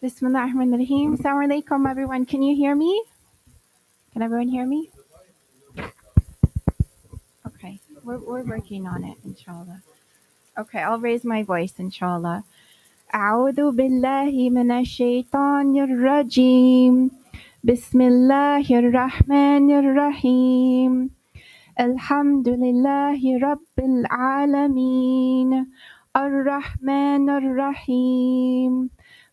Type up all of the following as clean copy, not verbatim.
Bismillahirrahmanirrahim. Assalamu alaikum, everyone. Can you hear me? Can everyone hear me? Okay, we're working on it, inshallah. Okay, I'll raise my voice, inshallah. أعوذ بالله من الشيطان الرجيم. بسم الله الرحمن الرحيم. الحمد لله رب العالمين الرحمن الرحيم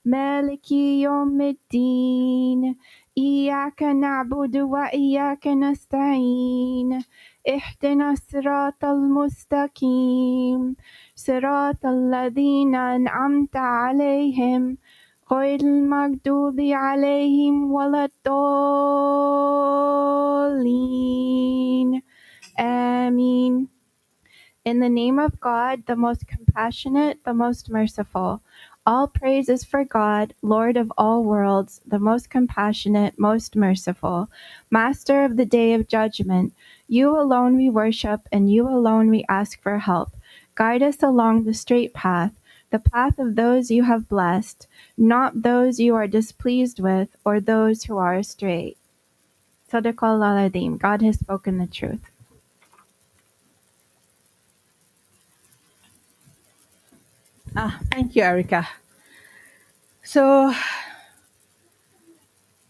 مالك يوم الدين إياك نعبد وإياك نستعين اهدنا الصراط المستقيم صراط الذين أنعمت عليهم غير المغضوب عليهم ولا الضالين. Ameen. In the name of God, the most compassionate, the most merciful. All praise is for God, Lord of all worlds, the most compassionate, most merciful, Master of the day of judgment. You alone we worship, and you alone we ask for help. Guide us along the straight path, the path of those you have blessed, not those you are displeased with, or those who are astray. Sadaqallah al-Azim. God has spoken the truth. Thank you, Erica. So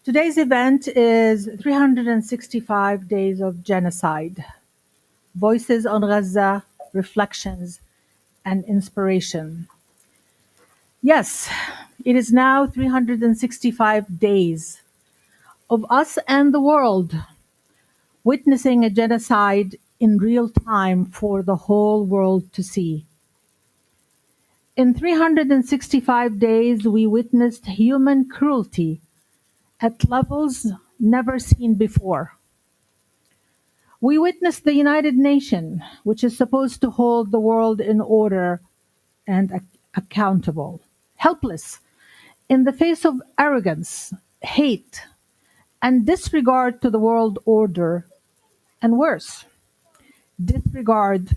today's event is 365 Days of Genocide. Voices on Gaza, Reflections, and Inspiration. Yes, it is now 365 days of us and the world witnessing a genocide in real time for the whole world to see. In 365 days, we witnessed human cruelty at levels never seen before. We witnessed the United Nations, which is supposed to hold the world in order and accountable, helpless in the face of arrogance, hate, and disregard to the world order, and worse, disregard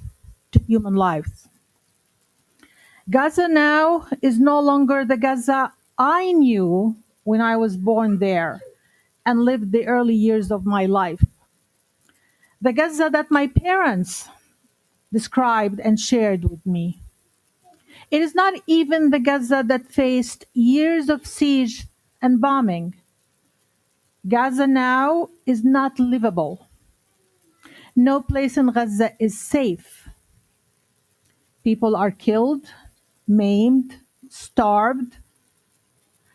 to human lives. Gaza now is no longer the Gaza I knew when I was born there and lived the early years of my life. The Gaza that my parents described and shared with me. It is not even the Gaza that faced years of siege and bombing. Gaza now is not livable. No place in Gaza is safe. People are killed, maimed, starved,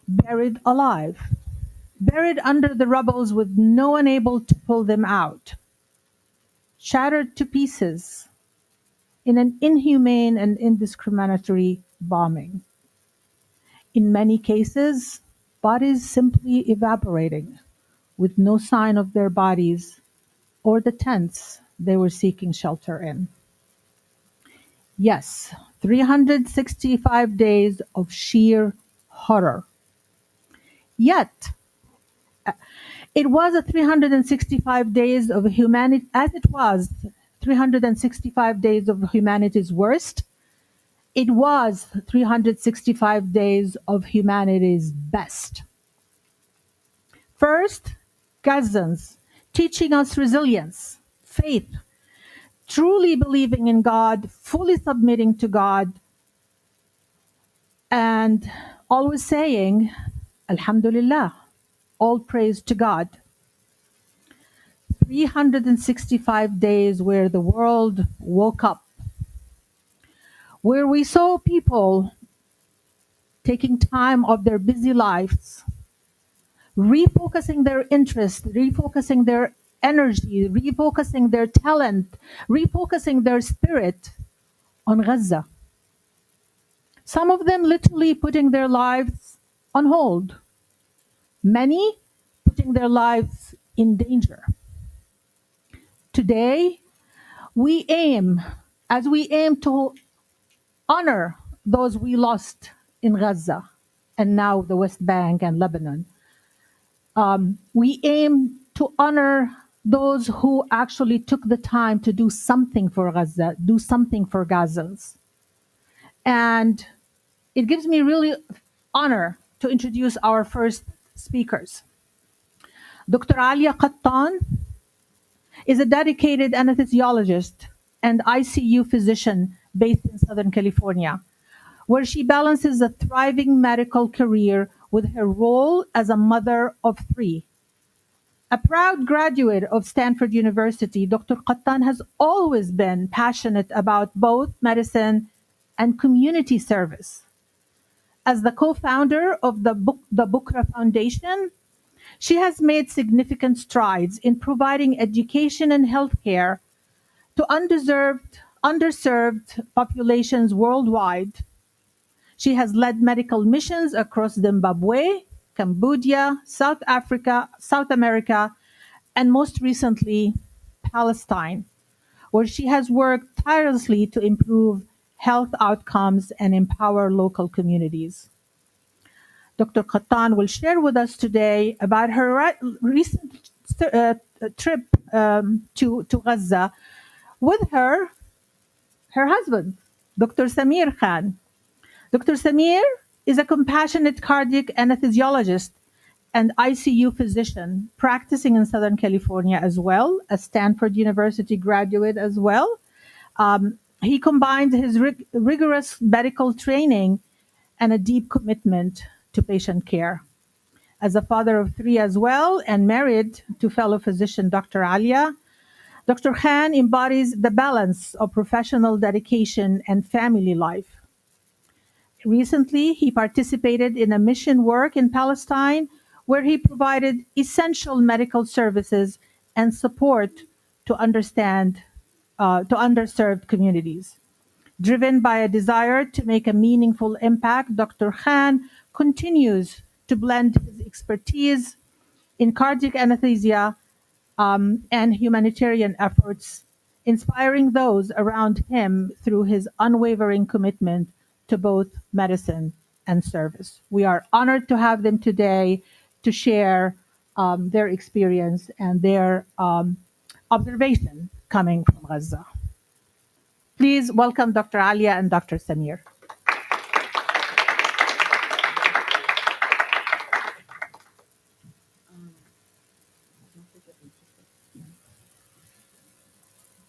buried alive, buried under the rubble with no one able to pull them out, shattered to pieces in an inhumane and indiscriminatory bombing. In many cases, bodies simply evaporating with no sign of their bodies or the tents they were seeking shelter in. Yes, 365 days of sheer horror. Yet, it was a 365 days of humanity, as it was 365 days of humanity's worst. It was 365 days of humanity's best. First, Gazans, teaching us resilience, faith, truly believing in God, fully submitting to God, and always saying, Alhamdulillah, all praise to God. 365 days where the world woke up, where we saw people taking time of their busy lives, refocusing their interest, refocusing their energy, refocusing their talent, refocusing their spirit on Gaza. Some of them literally putting their lives on hold. Many putting their lives in danger. Today, as we aim to honor those we lost in Gaza and now the West Bank and Lebanon, we aim to honor those who actually took the time to do something for Gaza, do something for Gazans. And it gives me really honor to introduce our first speakers. Dr. Alia Qattan is a dedicated anesthesiologist and ICU physician based in Southern California, where she balances a thriving medical career with her role as a mother of three. A proud graduate of Stanford University, Dr. Qattan has always been passionate about both medicine and community service. As the co-founder of the Bukra Foundation, she has made significant strides in providing education and healthcare to underserved populations worldwide. She has led medical missions across Zimbabwe, Cambodia, South Africa, South America, and most recently, Palestine, where she has worked tirelessly to improve health outcomes and empower local communities. Dr. Qattan will share with us today about her recent trip to Gaza with her husband, Dr. Samir Khan. Dr. Samir is a compassionate cardiac anesthesiologist and ICU physician practicing in Southern California as well, a Stanford University graduate as well. He combined his rigorous medical training and a deep commitment to patient care. As a father of three as well and married to fellow physician Dr. Alia, Dr. Khan embodies the balance of professional dedication and family life. Recently, he participated in a mission work in Palestine where he provided essential medical services and support to underserved communities. Driven by a desire to make a meaningful impact, Dr. Khan continues to blend his expertise in cardiac anesthesia and humanitarian efforts, inspiring those around him through his unwavering commitment to both medicine and service. We are honored to have them today to share their experience and their observation coming from Gaza. Please welcome Dr. Alia and Dr. Samir.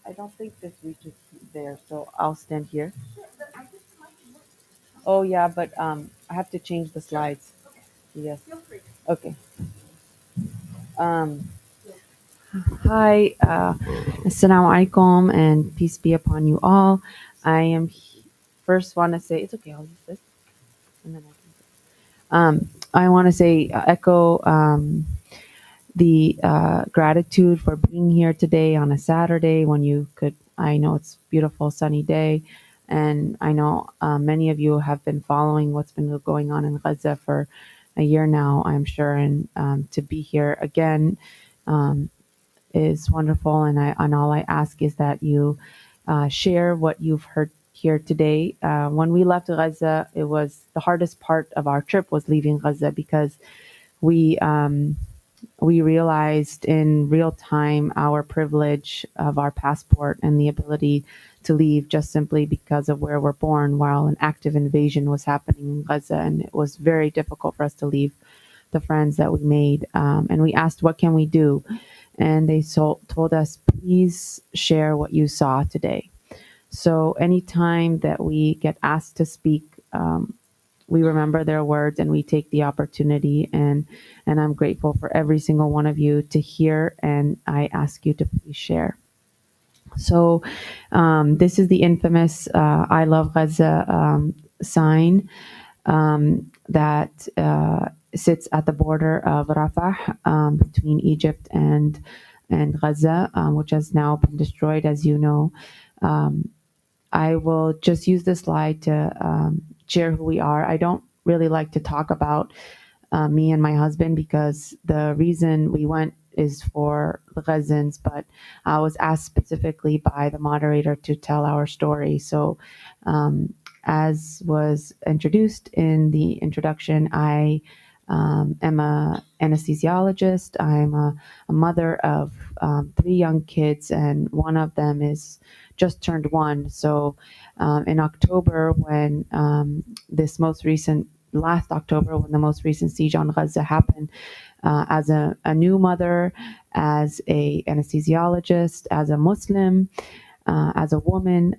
I don't think this reaches there, so I'll stand here. Oh yeah, but I have to change the slides. Yes. Okay. Hi, assalamu alaikum, and peace be upon you all. I am first want to say it's okay. I'll use this, and then I want to say echo the gratitude for being here today on a Saturday when you could. I know it's a beautiful sunny day, and I know many of you have been following what's been going on in Gaza for a year now, I'm sure, and to be here again is wonderful. And all I ask is that you share what you've heard here today. When we left Gaza, it was the hardest part of our trip was leaving Gaza because we realized in real time our privilege of our passport and the ability to leave just simply because of where we're born while an active invasion was happening in Gaza. And it was very difficult for us to leave the friends that we made. And we asked, what can we do? And they told us, please share what you saw today. So anytime that we get asked to speak, we remember their words and we take the opportunity, and I'm grateful for every single one of you to hear, and I ask you to please share. So this is the infamous I Love Gaza sign that sits at the border of Rafah between Egypt and Gaza, which has now been destroyed, as you know. I will just use this slide to share who we are. I don't really like to talk about me and my husband because the reason we went is for the Gazans, but I was asked specifically by the moderator to tell our story. So as was introduced in the introduction, I am an anesthesiologist. I'm a mother of 3 young kids, and one of them is just turned 1. So in October, when this most recent last October when the most recent siege on Gaza happened, as a new mother, as a anesthesiologist, as a Muslim, as a woman,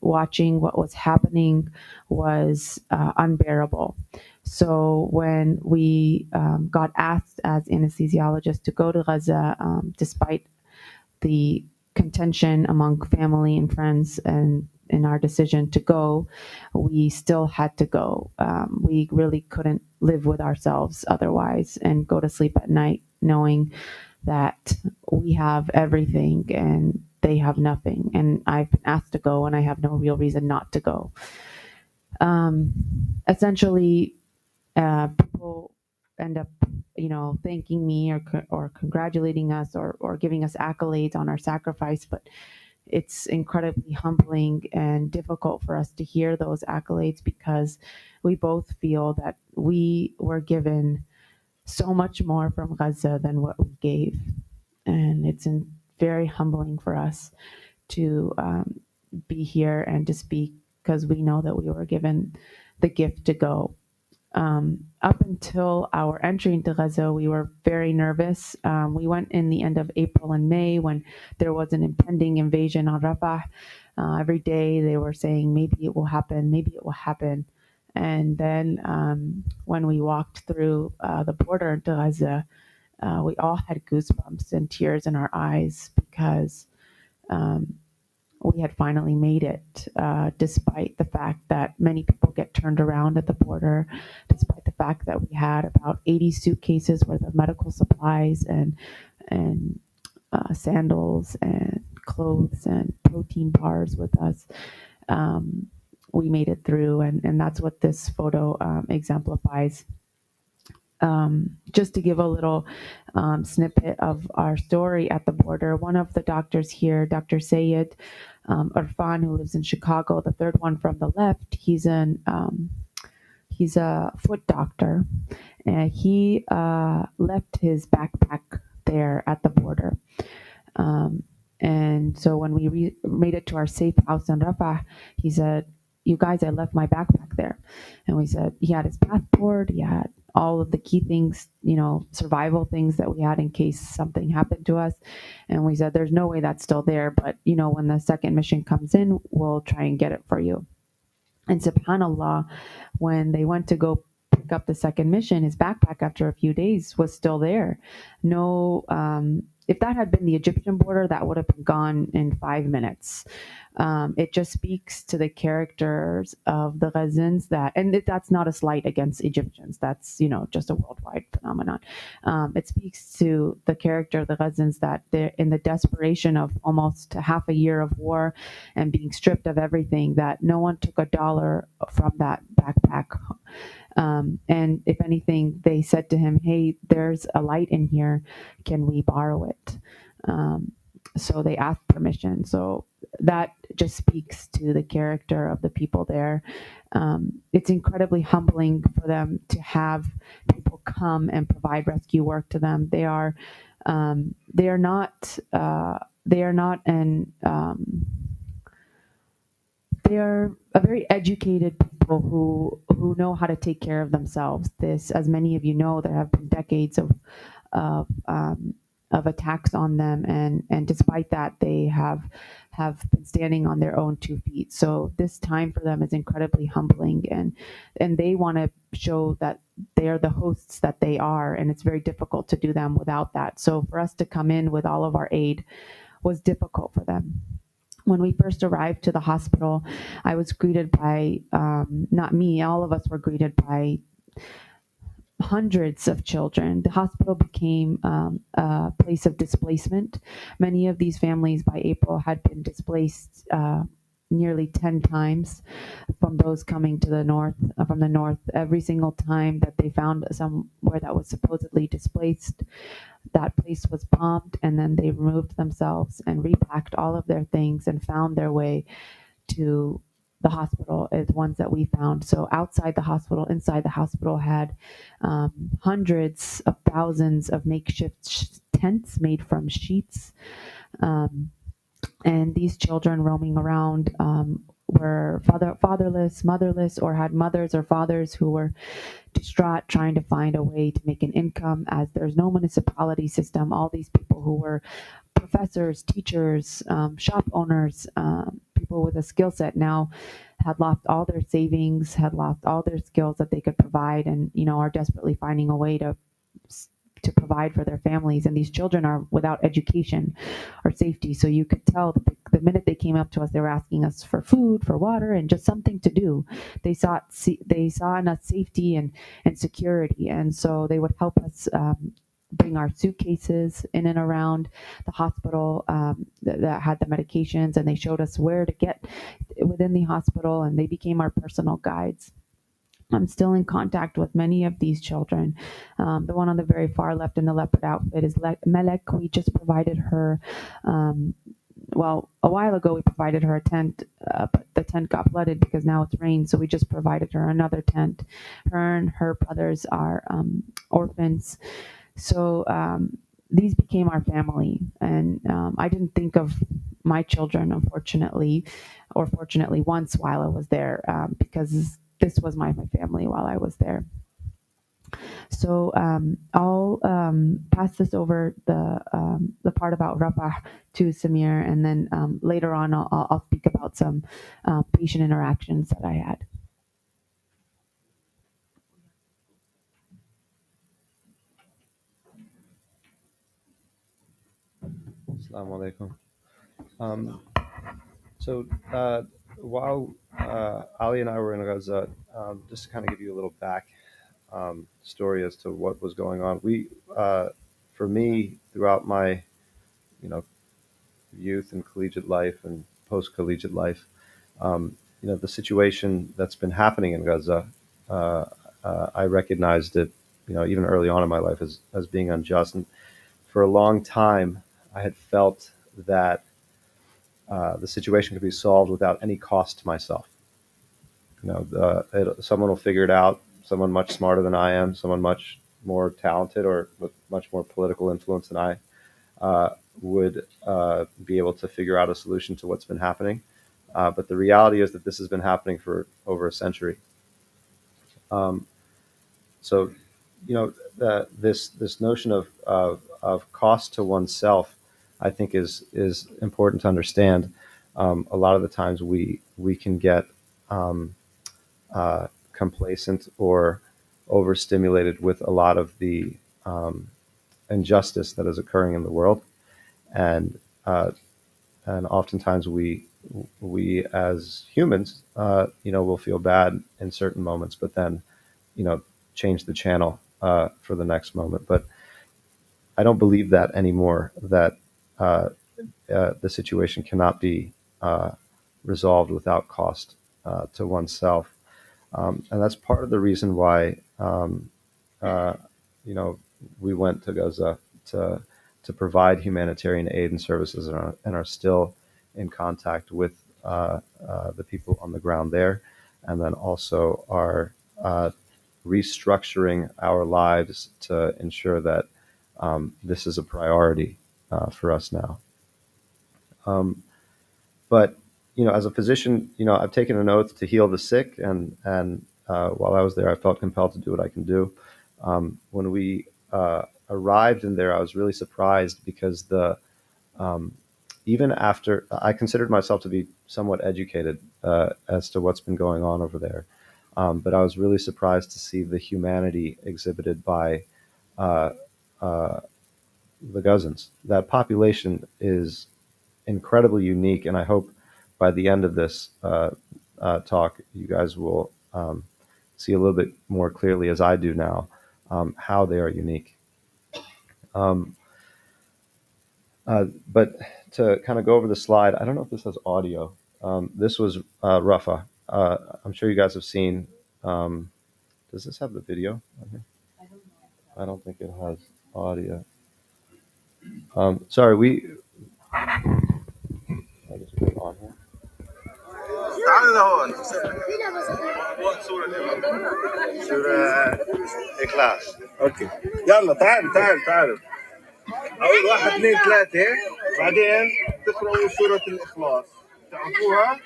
watching what was happening was unbearable. So when we got asked as anesthesiologists to go to Gaza, despite the contention among family and friends and in our decision to go, we still had to go. We really couldn't live with ourselves otherwise and go to sleep at night knowing that we have everything and they have nothing. And I've been asked to go and I have no real reason not to go. Essentially, people end up, thanking me or congratulating us or giving us accolades on our sacrifice, but it's incredibly humbling and difficult for us to hear those accolades because we both feel that we were given so much more from Gaza than what we gave. And it's very humbling for us to be here and to speak because we know that we were given the gift to go. Up until our entry into Gaza, we were very nervous. We went in the end of April and May when there was an impending invasion on Rafah. Every day they were saying, maybe it will happen, maybe it will happen. And then when we walked through the border into Gaza, we all had goosebumps and tears in our eyes because we had finally made it, despite the fact that many people get turned around at the border, despite the fact that we had about 80 suitcases worth of medical supplies and sandals and clothes and protein bars with us. We made it through, and that's what this photo exemplifies. Just to give a little snippet of our story at the border, one of the doctors here, Dr. Sayed Irfan, who lives in Chicago, the third one from the left, he's a foot doctor, and he left his backpack there at the border. And so when we made it to our safe house in Rafah, he said, "You guys, I left my backpack there." And we said he had his passport, he had all of the key things, survival things that we had in case something happened to us. And we said, there's no way that's still there, but when the second mission comes in, we'll try and get it for you. And subhanAllah, when they went to go pick up the second mission, his backpack after a few days was still there. No, if that had been the Egyptian border, that would have been gone in 5 minutes. It just speaks to the characters of the Gazans that's not a slight against Egyptians. That's, just a worldwide phenomenon. It speaks to the character of the Gazans that they're in the desperation of almost half a year of war and being stripped of everything, that no one took $1 from that backpack. And if anything, they said to him, "Hey, there's a light in here. Can we borrow it?" So they asked permission. So that just speaks to the character of the people there. It's incredibly humbling for them to have people come and provide rescue work to them. They are not they are a very educated people who know how to take care of themselves. This, as many of you know, there have been decades of attacks on them, and despite that, they have been standing on their own 2 feet. So this time for them is incredibly humbling, and they want to show that they are the hosts that they are, and it's very difficult to do them without that. So for us to come in with all of our aid was difficult for them. When we first arrived to the hospital, I was greeted by, not me, all of us were greeted by hundreds of children. The hospital became a place of displacement. Many of these families by April had been displaced nearly 10 times from those coming to the north, from the north. Every single time that they found somewhere that was supposedly displaced, that place was bombed, and then they removed themselves and repacked all of their things and found their way to the hospital, as ones that we found. So outside the hospital, inside the hospital had hundreds of thousands of makeshift tents made from sheets. And these children roaming around were fatherless, motherless, or had mothers or fathers who were distraught trying to find a way to make an income, as there's no municipality system. All these people who were professors, teachers, shop owners, people with a skill set now had lost all their savings, had lost all their skills that they could provide, and are desperately finding a way to provide for their families. And these children are without education or safety. So you could tell the minute they came up to us, they were asking us for food, for water, and just something to do. They saw in us safety and security, and so they would help us. Bring our suitcases in and around the hospital that had the medications, and they showed us where to get within the hospital, and they became our personal guides. I'm still in contact with many of these children. The one on the very far left in the leopard outfit is Melek. We just provided her, a while ago we provided her a tent, but the tent got flooded because now it's rained, so we just provided her another tent. Her and her brothers are orphans. So these became our family, and I didn't think of my children, unfortunately, or fortunately, once while I was there, because this was my family while I was there. So I'll pass this over the part about Rafah to Samir, and then later on I'll speak about some patient interactions that I had. Assalamu alaikum. So while Ali and I were in Gaza, just to kind of give you a little back story as to what was going on. For me, throughout my, youth and collegiate life and post-collegiate life, the situation that's been happening in Gaza, I recognized it, even early on in my life as being unjust. And for a long time, I had felt that the situation could be solved without any cost to myself. Someone will figure it out. Someone much smarter than I am, someone much more talented or with much more political influence than I would be able to figure out a solution to what's been happening. But the reality is that this has been happening for over a century. So, this notion of cost to oneself, I think, is important to understand. A lot of the times we can get complacent or overstimulated with a lot of the injustice that is occurring in the world, and oftentimes we as humans, will feel bad in certain moments, but then, change the channel for the next moment. But I don't believe that anymore. That the situation cannot be resolved without cost to oneself. And that's part of the reason why, we went to Gaza to provide humanitarian aid and services, and are still in contact with the people on the ground there, and then also are restructuring our lives to ensure that this is a priority for us now. But as a physician, I've taken an oath to heal the sick, and while I was there, I felt compelled to do what I can do. When we arrived in there, I was really surprised because even after I considered myself to be somewhat educated as to what's been going on over there, but I was really surprised to see the humanity exhibited by the Gazans. That population is incredibly unique, and I hope by the end of this talk, you guys will see a little bit more clearly, as I do now, how they are unique. But to kind of go over the slide, I don't know if this has audio. This was Rafah. I'm sure you guys have seen. Does this have the video on here? I don't think it has audio. Sorry, I just put it on here. تعالوا لهون صورة إخلاص. أوكي يلا تعالوا أول 1 2 3 بعدين تقرأوا سورة الإخلاص تعرفوها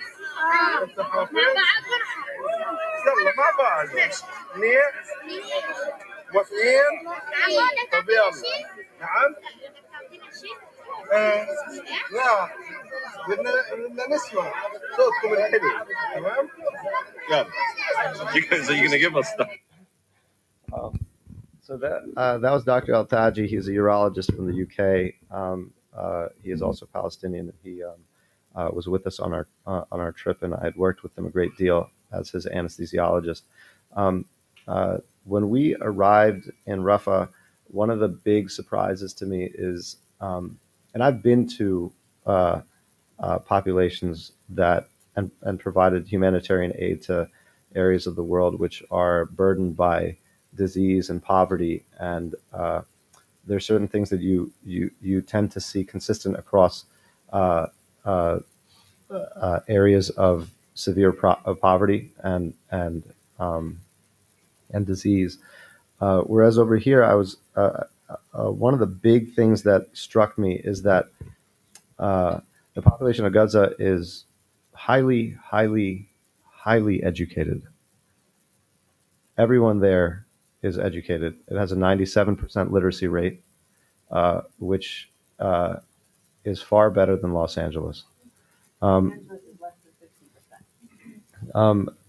انت حافظ؟ يلا مع بعض. اثنين واثنين. طب يلا. نعم. لا بدنا نسمع صوتكم الحلو. تمام. يلا. So you're gonna give us stuff. So that was Dr. Al-Taji. He's a urologist from the UK. He is also Palestinian. He was with us on our trip, and I had worked with him a great deal as his anesthesiologist. Um, when we arrived in Rafah, one of the big surprises to me is, and I've been to populations that and provided humanitarian aid to areas of the world which are burdened by disease and poverty, and there are certain things that you tend to see consistent across uh, uh, areas of severe of poverty and disease. Whereas over here, I was one of the big things that struck me is that the population of Gaza is highly, highly, highly educated. Everyone there is educated. It has a 97% literacy rate, which is far better than Los Angeles.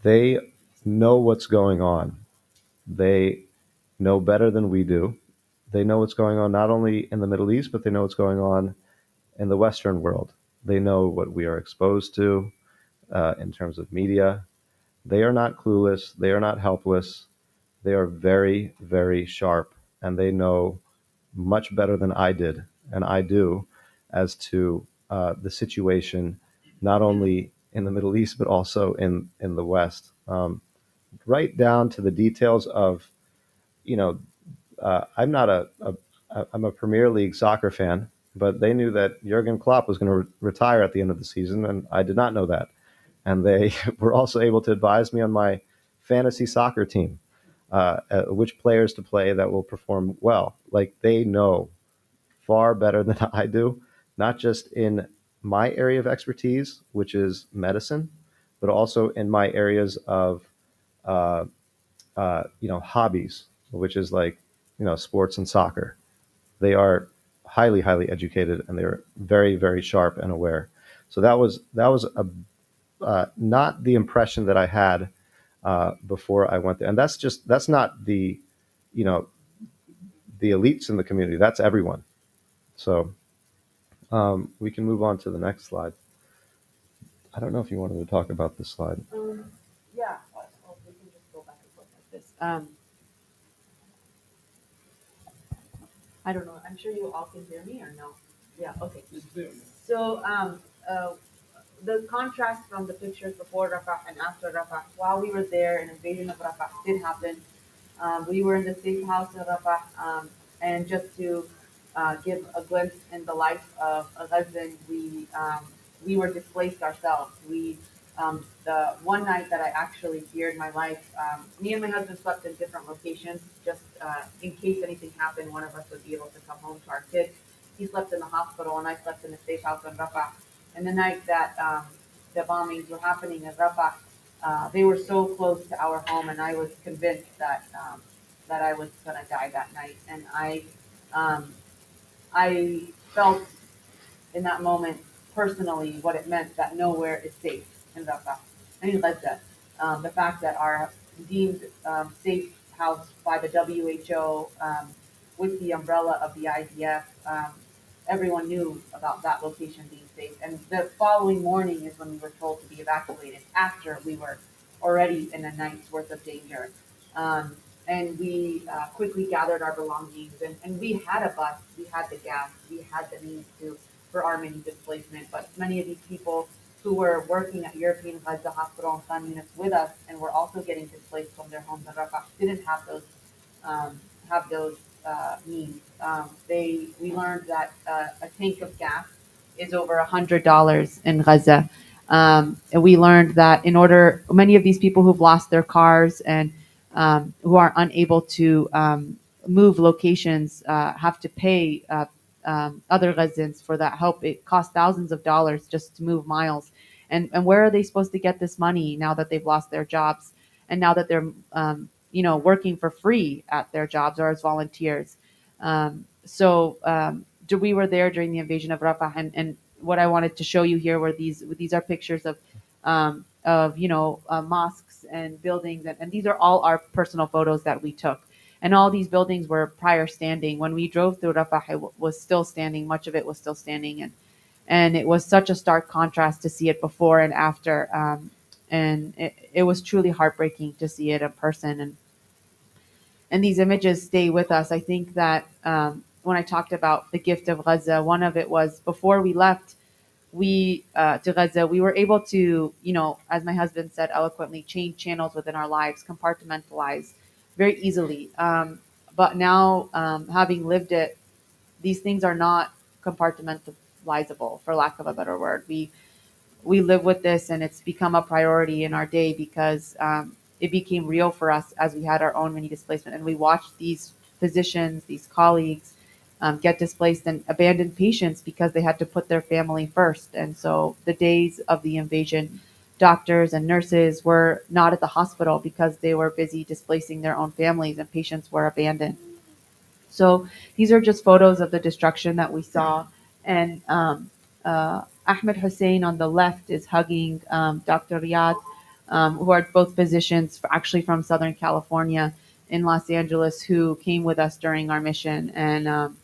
They know what's going on. They know better than we do. They know what's going on not only in the Middle East, but they know what's going on in the Western world. They know what we are exposed to in terms of media. They are not clueless. They are not helpless. They are very, very sharp, and they know much better than I did, and I do, as to the situation, not only in the Middle East, but also in the West, right down to the details of, you know, I'm not I'm a Premier League soccer fan, but they knew that Jurgen Klopp was going to retire at the end of the season, and I did not know that. And they were also able to advise me on my fantasy soccer team, which players to play that will perform well. Like, they know far better than I do, not just in my area of expertise, which is medicine, but also in my areas of uh, hobbies, which is like, sports and soccer. They are highly, highly educated, and they're very, very sharp and aware. So that was not the impression that I had before I went there. And that's not you know, the elites in the community. That's everyone. So we can move on to the next slide. I don't know if you wanted to talk about this slide. Yeah, we can just go back and forth like this. I don't know. I'm sure you all can hear me or no? Yeah, okay. So the contrast from the pictures before Rafah and after Rafah, while we were there, an invasion of Rafah did happen. We were in the safe house in Rafah, and just to give a glimpse in the life of a husband, we were displaced ourselves. The one night that I actually feared my life, me and my husband slept in different locations, just in case anything happened, one of us would be able to come home to our kids. He slept in the hospital, and I slept in the safe house in Rafah. And the night that the bombings were happening in Rafah, they were so close to our home, and I was convinced that I was gonna die that night. And I felt in that moment personally what it meant that nowhere is safe in Rafah and in Gaza. The fact that our deemed safe house by the WHO, with the umbrella of the IDF, everyone knew about that location being safe. And the following morning is when we were told to be evacuated after we were already in a night's worth of danger. And we quickly gathered our belongings, and we had a bus, we had the gas, we had the means for our mini displacement. But many of these people who were working at European Gaza Hospital and Khan units with us and were also getting displaced from their homes in Rafah didn't have those means. We learned that a tank of gas is over $100 in Gaza. And we learned that many of these people who've lost their cars and who are unable to move locations have to pay other residents for that help. It costs thousands of dollars just to move miles. and where are they supposed to get this money now that they've lost their jobs, and now that they're working for free at their jobs or as volunteers. We were there during the invasion of Rafah, and what I wanted to show you here were these are pictures of mosques and buildings, and these are all our personal photos that we took. And all these buildings were prior standing. When we drove through Rafah, it was still standing. Much of it was still standing, and it was such a stark contrast to see it before and after. And it was truly heartbreaking to see it in person. And these images stay with us. I think that when I talked about the gift of Gaza, one of it was before we left to Gaza, we were able to, as my husband said eloquently, change channels within our lives, compartmentalize very easily. But now, having lived it, these things are not compartmentalizable, for lack of a better word. We live with this, and it's become a priority in our day because it became real for us as we had our own mini displacement, and we watched these physicians, these colleagues, get displaced and abandon patients because they had to put their family first. And so the days of the invasion, doctors and nurses were not at the hospital because they were busy displacing their own families, and patients were abandoned. So these are just photos of the destruction that we saw. And Ahmed Hussein on the left is hugging Dr. Riyad, who are both physicians, actually from Southern California in Los Angeles, who came with us during our mission. And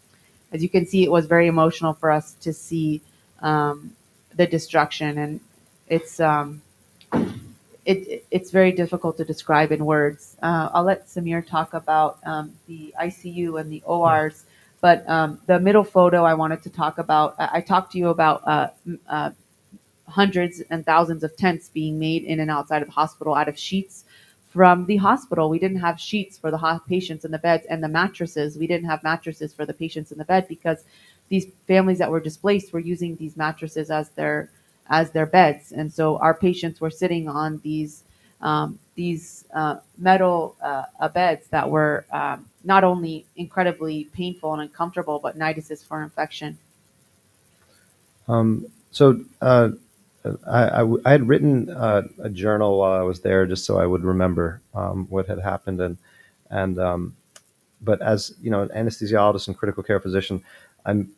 as you can see, it was very emotional for us to see the destruction. And it's it's very difficult to describe in words. I'll let Samir talk about the ICU and the ORs, but the middle photo I wanted to talk about. I talked to you about hundreds and thousands of tents being made in and outside of the hospital out of sheets from the hospital. We didn't have sheets for the patients in the beds, and the mattresses. We didn't have mattresses for the patients in the bed because these families that were displaced were using these mattresses as their beds, and so our patients were sitting on these metal beds that were not only incredibly painful and uncomfortable, but nidus for infection. So I had written a journal while I was there, just so I would remember what had happened, and but as you know, an anesthesiologist and critical care physician, I'm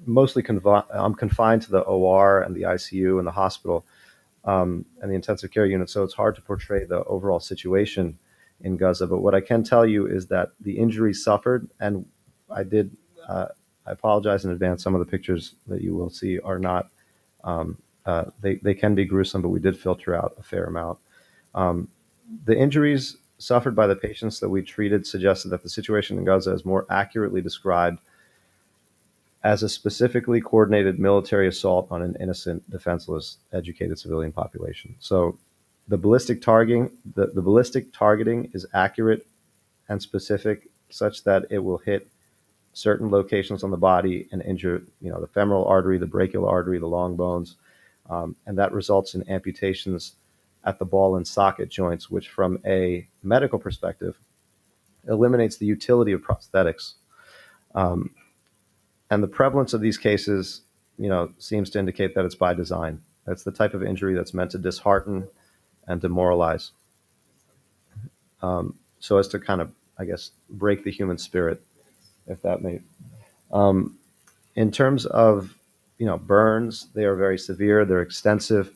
mostly I'm confined to the OR and the ICU and the hospital and the intensive care unit, so it's hard to portray the overall situation in Gaza. But what I can tell you is that the injuries suffered, and I did. I apologize in advance. Some of the pictures that you will see are not. They can be gruesome, but we did filter out a fair amount. The injuries suffered by the patients that we treated suggested that the situation in Gaza is more accurately described as a specifically coordinated military assault on an innocent, defenseless, educated civilian population. So the ballistic targeting is accurate and specific, such that it will hit certain locations on the body and injure, the femoral artery, the brachial artery, the long bones, and that results in amputations at the ball and socket joints, which, from a medical perspective, eliminates the utility of prosthetics. And the prevalence of these cases, seems to indicate that it's by design. That's the type of injury that's meant to dishearten and demoralize, so as to kind of, I guess, break the human spirit, if that may. In terms of, burns, they are very severe. They're extensive,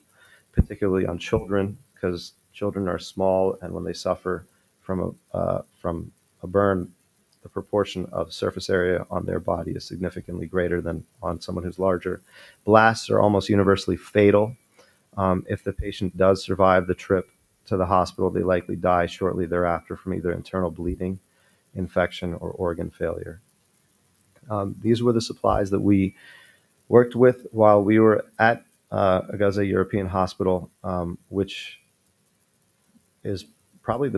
particularly on children, because children are small, and when they suffer from a burn, the proportion of surface area on their body is significantly greater than on someone who's larger. Blasts are almost universally fatal. If the patient does survive the trip to the hospital, they likely die shortly thereafter from either internal bleeding, infection, or organ failure. These were the supplies that we worked with while we were at Gaza European Hospital, which is probably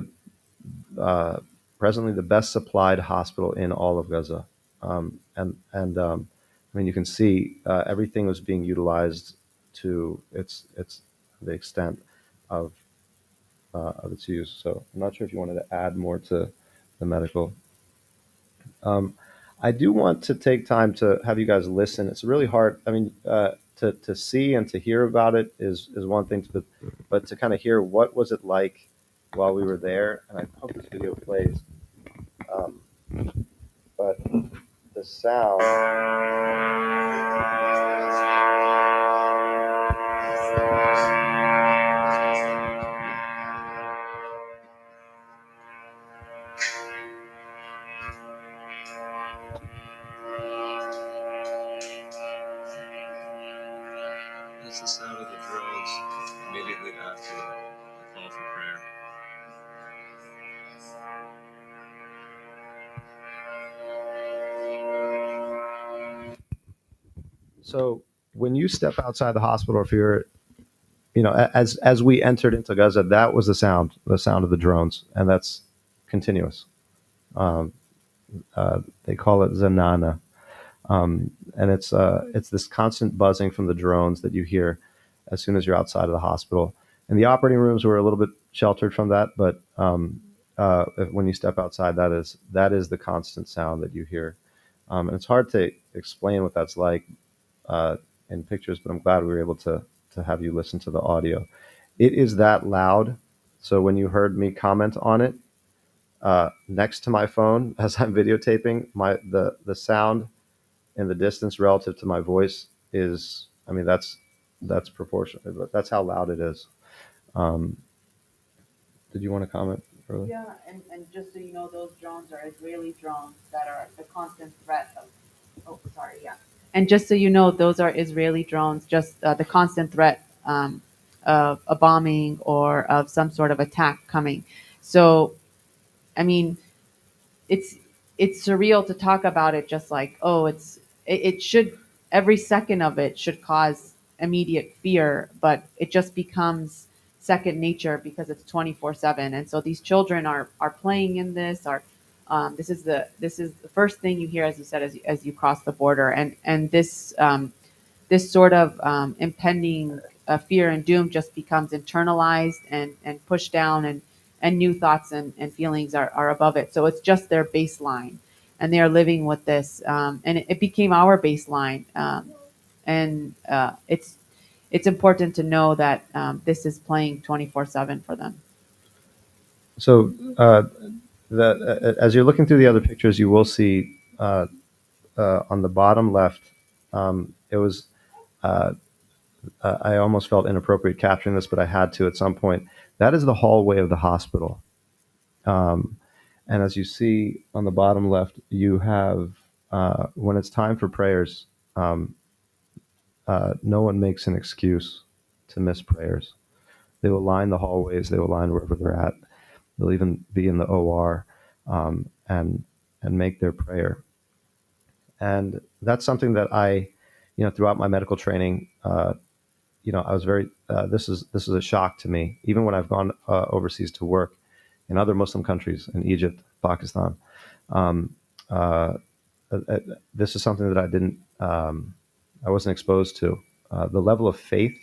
presently the best supplied hospital in all of Gaza. I mean, you can see everything was being utilized to the extent of its use. So I'm not sure if you wanted to add more to the medical. I do want to take time to have you guys listen. It's really hard. I mean, to see and to hear about it is one thing, but to kind of hear what was it like while we were there. And I hope this video plays. Um, but the sound. That's the sound of the drones immediately after the call for prayer. So when you step outside the hospital, if you're, as we entered into Gaza, that was the sound of the drones, and that's continuous. Um, they call it Zanana, and it's this constant buzzing from the drones that you hear as soon as you're outside of the hospital. And the operating rooms were a little bit sheltered from that, but when you step outside, that is the constant sound that you hear, and it's hard to explain what that's like uh, in pictures. But I'm glad we were able to have you listen to the audio. It is that loud. So when you heard me comment on it next to my phone as I'm videotaping, the sound in the distance relative to my voice is, I mean, that's proportional. That's how loud it is. Um, did you want to comment further? Yeah, and just so you know, those drones are Israeli drones that are the constant threat of. Oh, sorry, yeah. And just so you know, those are Israeli drones, just the constant threat of a bombing or of some sort of attack coming. So, I mean, it's it's surreal to talk about it just like, oh, it should, every second of it should cause immediate fear, but it just becomes second nature because it's 24/7. And so these children are playing in this, are this is the first thing you hear, as you said, as you cross the border. And this sort of impending fear and doom just becomes internalized and pushed down, and new thoughts and feelings are above it. So it's just their baseline, and they are living with this, and it became our baseline. And it's important to know that this is playing 24/7 for them. So as you're looking through the other pictures, you will see on the bottom left, it was. I almost felt inappropriate capturing this, but I had to at some point. That is the hallway of the hospital. Um, and as you see on the bottom left, you have, when it's time for prayers, um, no one makes an excuse to miss prayers. They will line the hallways, they will line wherever they're at. They'll even be in the OR, and make their prayer. And that's something that I, throughout my medical training, I was very. This is a shock to me. Even when I've gone overseas to work in other Muslim countries, in Egypt, Pakistan, um, uh, this is something that I wasn't exposed to. The level of faith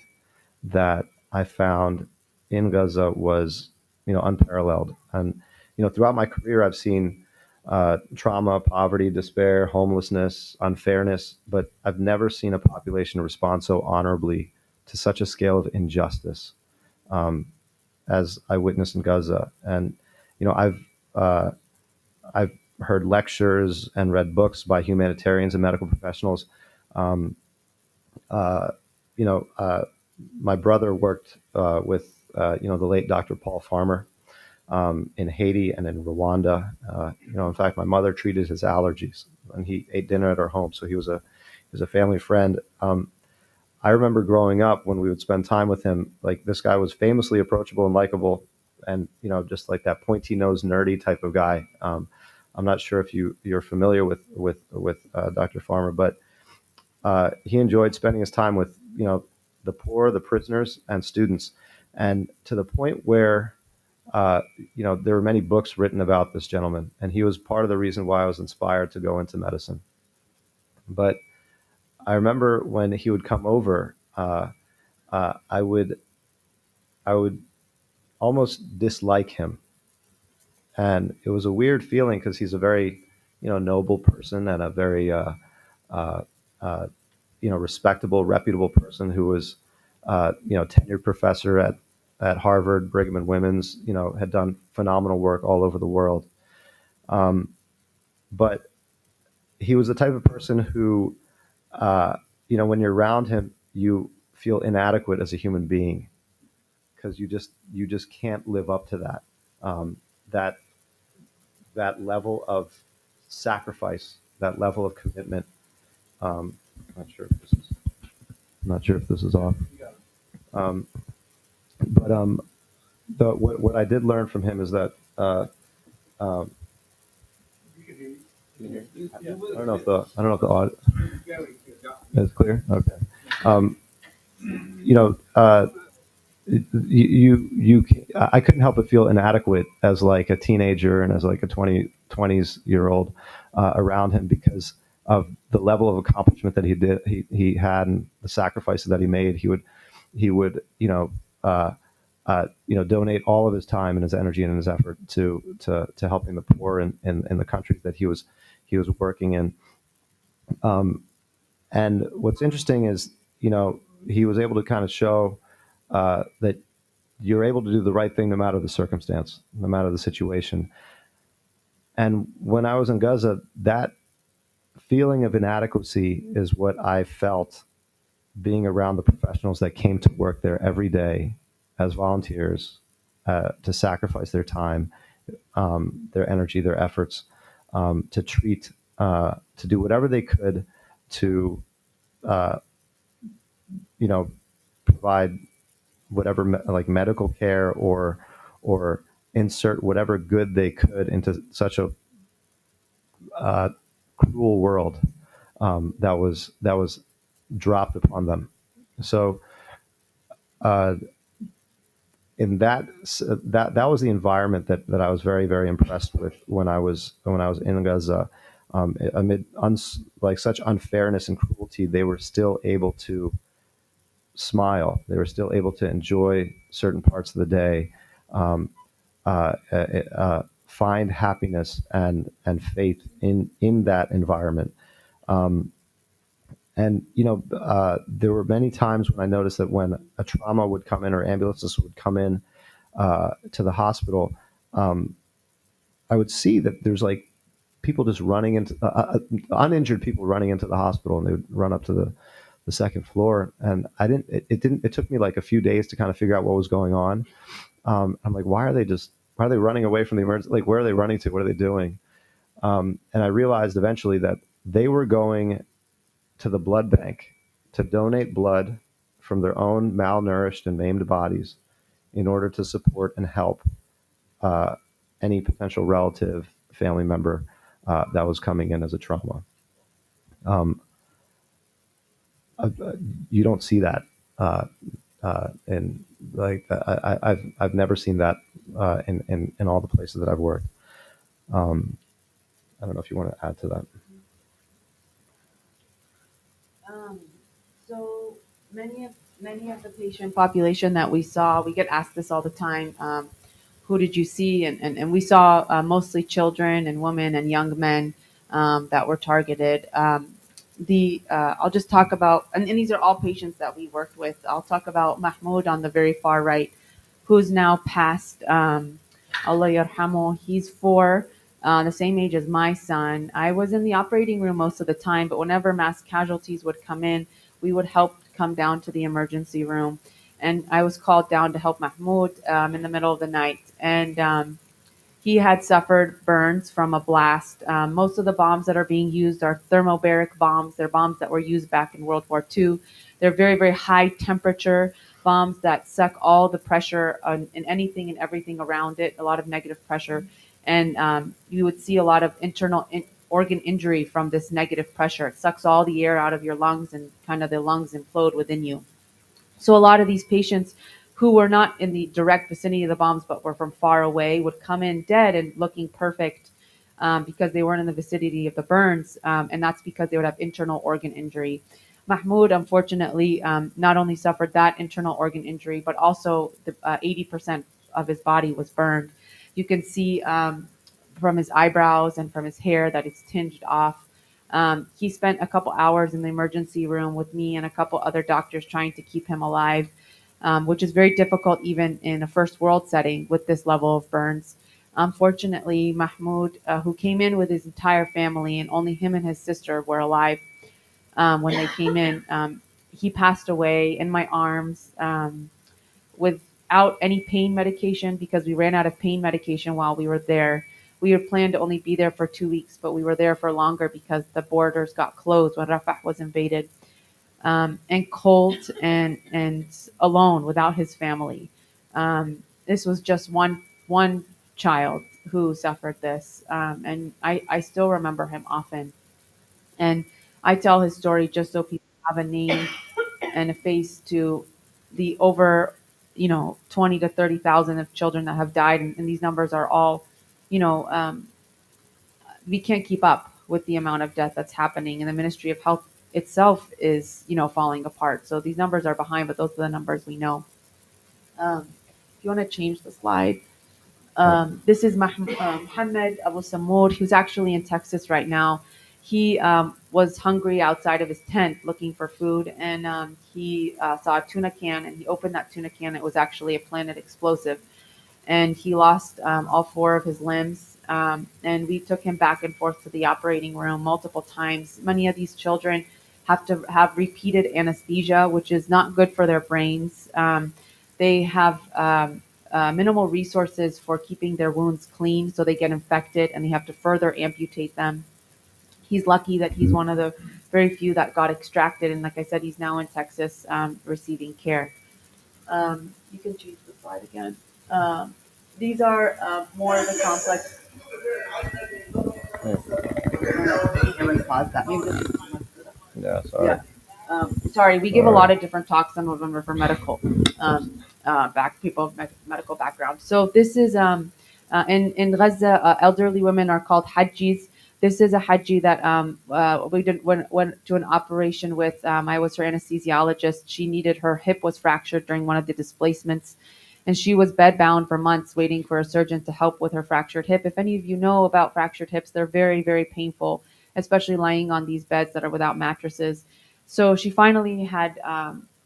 that I found in Gaza was, unparalleled. And throughout my career, I've seen trauma, poverty, despair, homelessness, unfairness, but I've never seen a population respond so honorably to such a scale of injustice um, as I witnessed in Gaza. And uh, I've heard lectures and read books by humanitarians and medical professionals. Um, uh, you know, uh, my brother worked with the late Dr. Paul Farmer in Haiti and in Rwanda. In fact, my mother treated his allergies, and he ate dinner at our home, so he was a family friend. I remember growing up when we would spend time with him. Like, this guy was famously approachable and likable, and just like that pointy nose nerdy type of guy. I'm not sure if you're familiar with Dr. Farmer, but he enjoyed spending his time with the poor, the prisoners, and students, and to the point where there were many books written about this gentleman, and he was part of the reason why I was inspired to go into medicine. But I remember when he would come over, I would almost dislike him, and it was a weird feeling because he's a very noble person and a very uh, uh, respectable, reputable person who was tenured professor at Harvard, Brigham and Women's, had done phenomenal work all over the world. But he was the type of person who, when you're around him, you feel inadequate as a human being because you just can't live up to that that that level of sacrifice, that level of commitment. I'm not sure if this is off. Um, but what I did learn from him is that um, I don't know if the audio is clear. Okay. Um, you know, I couldn't help but feel inadequate as like a teenager and as like a 20s year old around him because of the level of accomplishment that he had and the sacrifices that he made. He would donate all of his time and his energy and his effort to helping the poor in the countries that he was working in. And what's interesting is, he was able to kind of show that you're able to do the right thing no matter the circumstance, no matter the situation. And when I was in Gaza, that feeling of inadequacy is what I felt being around the professionals that came to work there every day as volunteers to sacrifice their time, their energy, their efforts, to do whatever they could to, uh, provide whatever like medical care or insert whatever good they could into such a cruel world that was dropped upon them. So uh, in that was the environment that I was very very impressed with when I was in Gaza. Amid like such unfairness and cruelty, they were still able to smile. They were still able to enjoy certain parts of the day, um, find happiness and faith in that environment. Um, and there were many times when I noticed that when a trauma would come in or ambulances would come in to the hospital, um, I would see that there's like people just running into uninjured people running into the hospital, and they would run up to the second floor. And I didn't. It didn't. It took me like a few days to kind of figure out what was going on. I'm like, why are they running away from the emergency? Like, where are they running to? What are they doing? And I realized eventually that they were going to the blood bank to donate blood from their own malnourished and maimed bodies in order to support and help uh, any potential relative, family member that was coming in as a trauma. Um, you don't see that, and like I've never seen that in all the places that I've worked. Um, I don't know if you want to add to that. Um, so many of the patient population that we saw, we get asked this all the time. Who did you see? And we saw mostly children and women and young men that were targeted. The I'll just talk about, and these are all patients that we worked with. I'll talk about Mahmoud on the very far right, who's now passed. Allah yarhamo. He's 4, the same age as my son. I was in the operating room most of the time, but whenever mass casualties would come in, we would help come down to the emergency room. And I was called down to help Mahmoud in the middle of the night. And he had suffered burns from a blast. Most of the bombs that are being used are thermobaric bombs. They're bombs that were used back in World War II. They're very, very high temperature bombs that suck all the pressure in anything and everything around it, a lot of negative pressure. And you would see a lot of organ injury from this negative pressure. It sucks all the air out of your lungs and kind of the lungs implode within you. So a lot of these patients who were not in the direct vicinity of the bombs but were from far away would come in dead and looking perfect because they weren't in the vicinity of the burns, and that's because they would have internal organ injury. Mahmoud, unfortunately, not only suffered that internal organ injury, but also 80% of his body was burned. You can see his eyebrows and from his hair that it's tinged off. He spent a couple hours in the emergency room with me and a couple other doctors trying to keep him alive, which is very difficult even in a first world setting with this level of burns. Unfortunately, Mahmoud, who came in with his entire family and only him and his sister were alive when they came in, he passed away in my arms without any pain medication because we ran out of pain medication while we were there. We had planned to only be there for 2 weeks, but we were there for longer because the borders got closed when Rafah was invaded. And cold and alone without his family. This was just one child who suffered this, and I still remember him often. And I tell his story just so people have a name and a face to the over, 20 to 30,000 of children that have died, and these numbers are all, you know, we can't keep up with the amount of death that's happening, and the Ministry of Health itself is, falling apart. So these numbers are behind, but those are the numbers we know. If you want to change the slide, this is Mohammed Abu Samud, who's actually in Texas right now. He was hungry outside of his tent looking for food, and he saw a tuna can, and he opened that tuna can. It was actually a planted explosive, and he lost all four of his limbs. And we took him back and forth to the operating room multiple times. Many of these children have to have repeated anesthesia, which is not good for their brains. They have minimal resources for keeping their wounds clean, so they get infected and they have to further amputate them. He's lucky that he's one of the very few that got extracted, and like I said, he's now in Texas receiving care. You can change the slide again. These are more of the complex. Pause that. Maybe this is Yeah, sorry. sorry, we give a lot of different talks in November for medical people of medical background. So this is in Gaza, elderly women are called hajjis. This is a hajji that we went to an operation with. I was her anesthesiologist. She needed, her hip was fractured during one of the displacements, and she was bedbound for months waiting for a surgeon to help with her fractured hip. If any of you know about fractured hips, they're very, very painful, especially lying on these beds that are without mattresses. So she finally had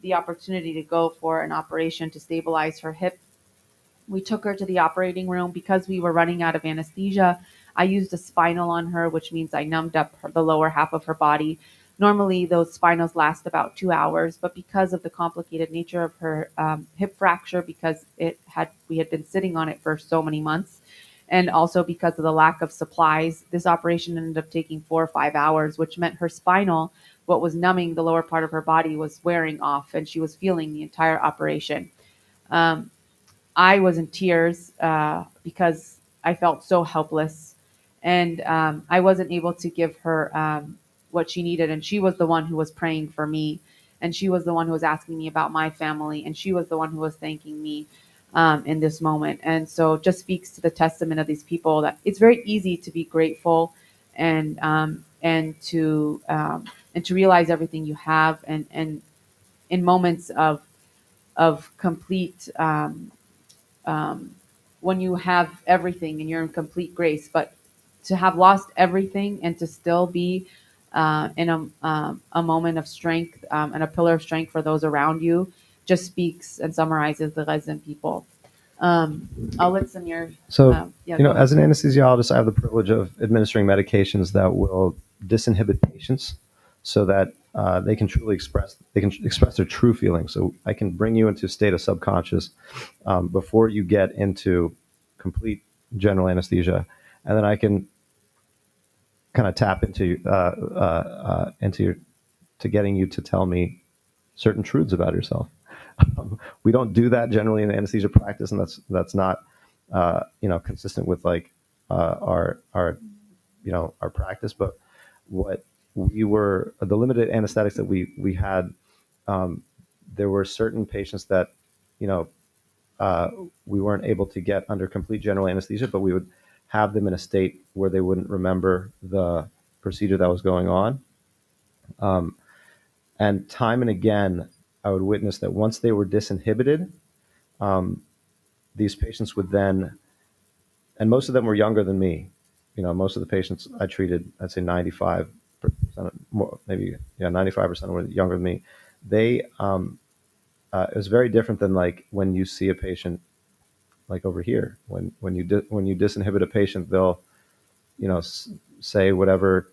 the opportunity to go for an operation to stabilize her hip. We took her to the operating room because we were running out of anesthesia. I used a spinal on her, which means I numbed up the lower half of her body. Normally, those spinals last about 2 hours, but because of the complicated nature of her hip fracture, because we had been sitting on it for so many months, and also because of the lack of supplies, this operation ended up taking 4 or 5 hours, which meant her spinal, what was numbing the lower part of her body, was wearing off, and she was feeling the entire operation. Um, I was in tears because I felt so helpless, and I wasn't able to give her what she needed. And she was the one who was praying for me, and she was the one who was asking me about my family, and she was the one who was thanking me in this moment. And so, it just speaks to the testament of these people that it's very easy to be grateful and to realize everything you have, and in moments of complete. When you have everything and you're in complete grace, but to have lost everything and to still be in a moment of strength and a pillar of strength for those around you just speaks and summarizes the Gazan people. I'll let Samir. So, Yeah, as an anesthesiologist, I have the privilege of administering medications that will disinhibit patients so that they can express their true feelings. So I can bring you into a state of subconscious before you get into complete general anesthesia, and then I can kind of tap into to getting you to tell me certain truths about yourself. We don't do that generally in anesthesia practice, and that's not consistent with like our practice. But what we were, the limited anesthetics that we had, there were certain patients that we weren't able to get under complete general anesthesia, but we would have them in a state where they wouldn't remember the procedure that was going on. And time and again, I would witness that once they were disinhibited, these patients would then, and most of them were younger than me, most of the patients I treated, I'd say 95% more, maybe 95% were younger than me. They it was very different than like when you see a patient like over here. When you disinhibit a patient, they'll say whatever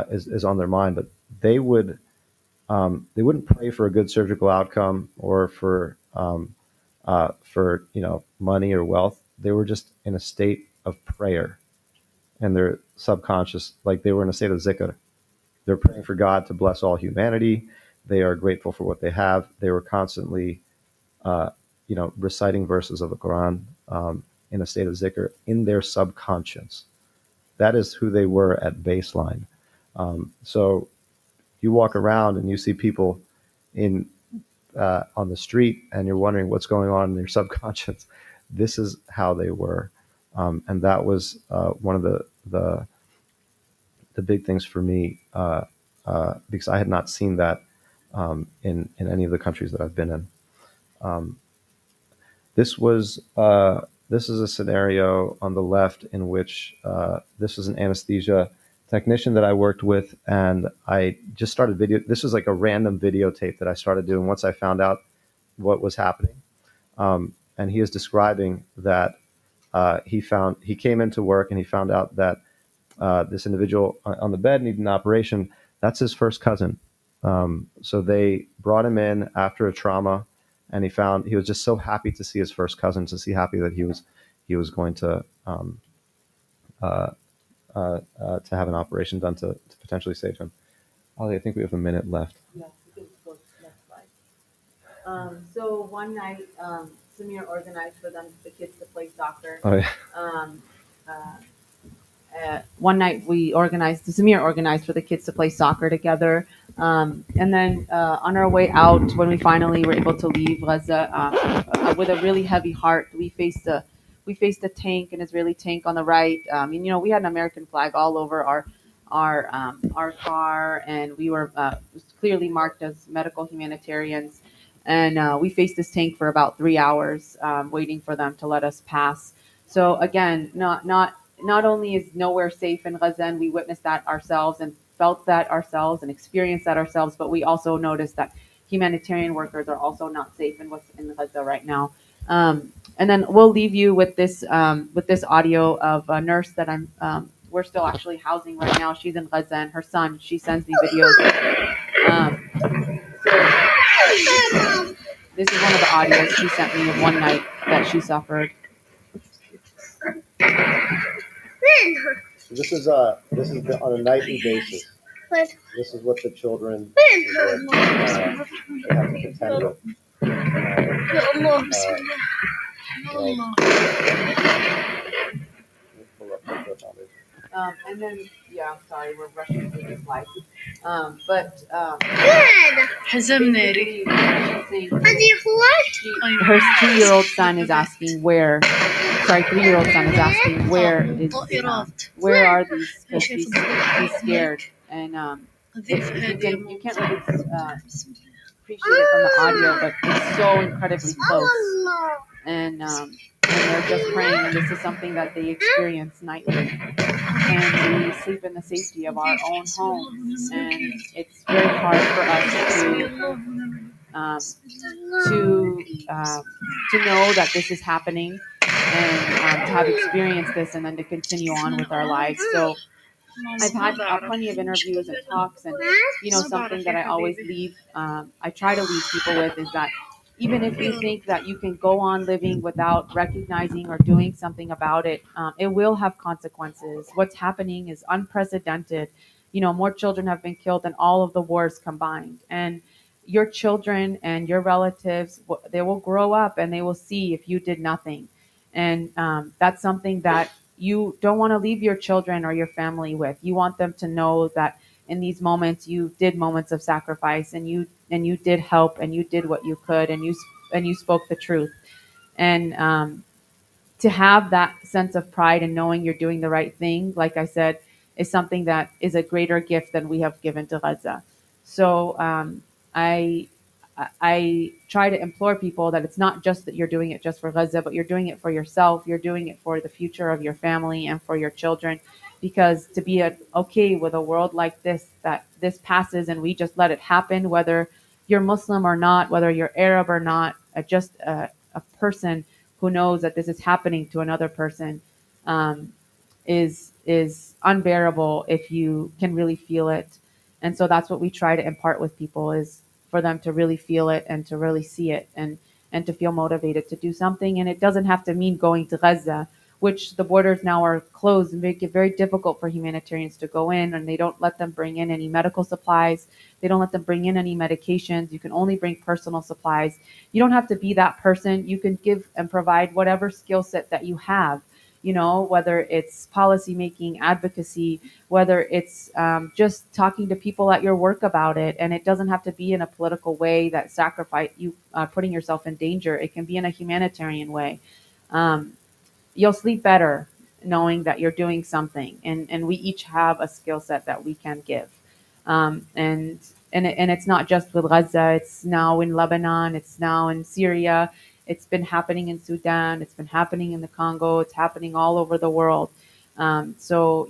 is on their mind, but they wouldn't pray for a good surgical outcome or for money or wealth. They were just in a state of prayer, and their subconscious, like they were in a state of zikr. They're praying for God to bless all humanity. They are grateful for what they have. They were constantly, reciting verses of the Quran in a state of zikr in their subconscious. That is who they were at baseline. So you walk around and you see people in on the street, and you're wondering what's going on in their subconscious. This is how they were, and that was one of the big things for me, because I had not seen that in any of the countries that I've been in. This was this is a scenario on the left in which this was an anesthesia technician that I worked with, and I just started video. This was like a random videotape that I started doing once I found out what was happening. And he is describing that he came into work and he found out that this individual on the bed needed an operation. That's his first cousin. So they brought him in after a trauma, and he was just so happy to see his first cousin, to happy that he was going to have an operation done to potentially save him. Ollie, I think we have a minute left. Yes, we can go to the next slide. So one night, Samir organized for the kids to play soccer. Oh yeah. One night Samir organized for the kids to play soccer together. And then on our way out, when we finally were able to leave Gaza, with a really heavy heart, we faced a tank, an Israeli tank on the right. We had an American flag all over our car, and we were clearly marked as medical humanitarians. And we faced this tank for about 3 hours, waiting for them to let us pass. So again, not only is nowhere safe in Gaza, and we witnessed that ourselves and felt that ourselves and experienced that ourselves, but we also noticed that humanitarian workers are also not safe in what's in Gaza right now. And then we'll leave you with this audio of a nurse that we're still actually housing right now. She's in Gaza, and her son, she sends me videos. So this is one of the audios she sent me of one night that she suffered. So this is on a nightly basis. This is what the children they have to contend with. And then, yeah, I'm sorry, we're rushing through this life. But basically, her 2-year-old son is asking where. Sorry, 3-year-old son is asking where are these? Because he's scared, and you can't really appreciate it from the audio, but it's so incredibly close, and they're just praying, and this is something that they experience nightly. And we sleep in the safety of our own homes, and it's very hard for us to know that this is happening, and to have experienced this, and then to continue on with our lives. So I've had plenty of interviews and talks, and something that I always I try to leave people with is that even if you think that you can go on living without recognizing or doing something about it, it will have consequences. What's happening is unprecedented. More children have been killed than all of the wars combined, and your children and your relatives, they will grow up and they will see if you did nothing. And that's something that you don't want to leave your children or your family with. You want them to know that in these moments you did moments of sacrifice, and you did help, and you did what you could, and you spoke the truth. And to have that sense of pride and knowing you're doing the right thing, like I said, is something that is a greater gift than we have given to Gaza. So I I try to implore people that it's not just that you're doing it just for Gaza, but you're doing it for yourself. You're doing it for the future of your family and for your children. Because to be okay with a world like this, that this passes and we just let it happen, whether you're Muslim or not, whether you're Arab or not, just a person who knows that this is happening to another person, um, is unbearable if you can really feel it. And so that's what we try to impart with people, is for them to really feel it and to really see it, and to feel motivated to do something. And it doesn't have to mean going to Gaza, which the borders now are closed and make it very difficult for humanitarians to go in, and they don't let them bring in any medical supplies. They don't let them bring in any medications. You can only bring personal supplies. You don't have to be that person. You can give and provide whatever skill set that you have, whether it's policy making, advocacy, whether it's just talking to people at your work about it. And it doesn't have to be in a political way that sacrifice you, putting yourself in danger. It can be in a humanitarian way. Um, you'll sleep better knowing that you're doing something, and we each have a skill set that we can give. And it's not just with Gaza. It's now in Lebanon. It's now in Syria. It's been happening in Sudan. It's been happening in the Congo. It's happening all over the world. So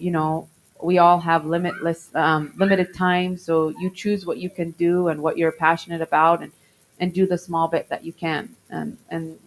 we all have limited time. So you choose what you can do and what you're passionate about, and do the small bit that you can. And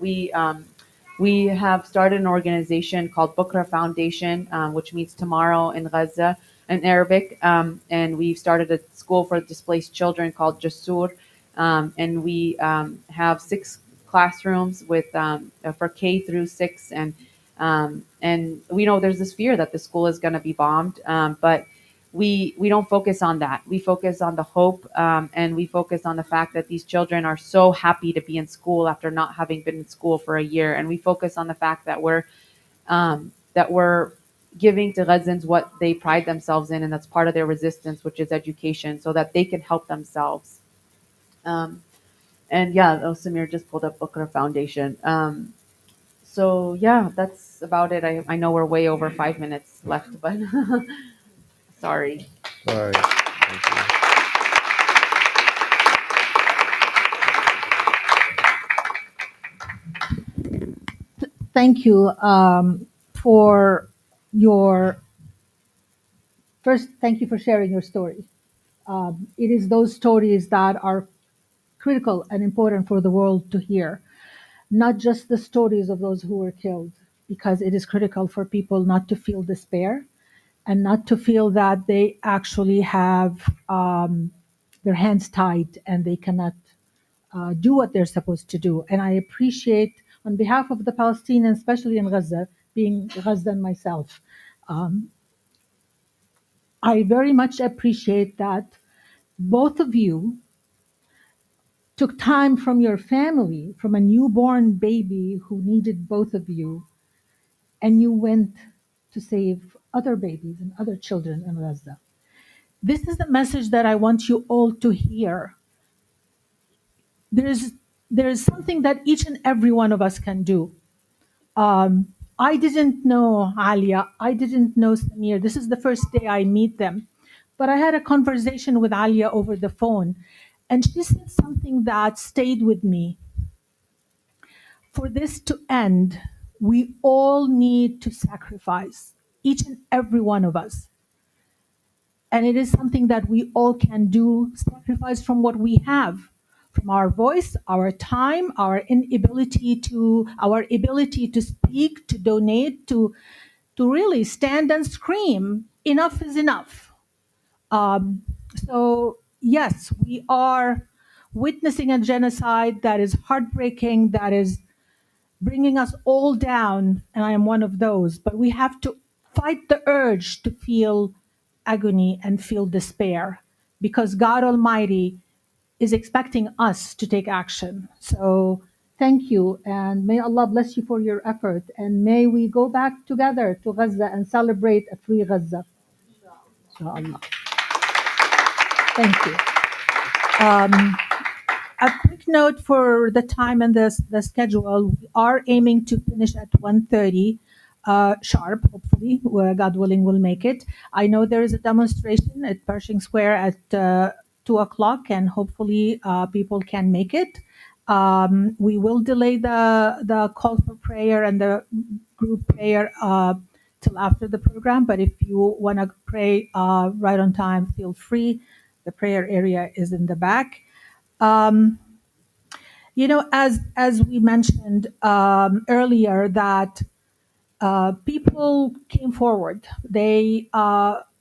we have started an organization called Bukra Foundation, which means tomorrow in Gaza in Arabic. And we've started a school for displaced children called Jasur. And we have 6 classrooms with for K through 6. And we know there's this fear that the school is going to be bombed. But we don't focus on that. We focus on the hope, and we focus on the fact that these children are so happy to be in school after not having been in school for a year. And we focus on the fact that we're giving to Gazans what they pride themselves in, and that's part of their resistance, which is education, so that they can help themselves. And yeah, Samir just pulled up Bukra Foundation. So yeah, that's about it. I know we're way over 5 minutes left, but sorry. Sorry. Thank you. Thank you for your first. Thank you for sharing your story. It is those stories that are critical and important for the world to hear, not just the stories of those who were killed, because it is critical for people not to feel despair and not to feel that they actually have their hands tied and they cannot do what they're supposed to do. And I appreciate, on behalf of the Palestinians, especially in Gaza, being Gazan myself, I very much appreciate that both of you took time from your family, from a newborn baby who needed both of you, and you went to save other babies and other children in Gaza. This is the message that I want you all to hear. There is something that each and every one of us can do. I didn't know Alia. I didn't know Samir. This is the first day I meet them. But I had a conversation with Alia over the phone, and she said something that stayed with me. For this to end, we all need to sacrifice, each and every one of us. And it is something that we all can do, sacrifice from what we have, from our voice, our time, our ability to speak, to donate, to really stand and scream, enough is enough. So yes, we are witnessing a genocide that is heartbreaking, that is bringing us all down, and I am one of those. But we have to fight the urge to feel agony and feel despair, because God Almighty is expecting us to take action. So thank you, and may Allah bless you for your effort, and may we go back together to Gaza and celebrate a free Gaza. Inshallah. Thank you. A quick note for the time and the schedule. We are aiming to finish at 1:30 sharp, hopefully, where God willing we'll make it. I know there is a demonstration at Pershing Square at 2 o'clock, and hopefully people can make it. We will delay the call for prayer and the group prayer till after the program, but if you want to pray right on time, feel free. The prayer area is in the back. As we mentioned earlier, that people came forward. They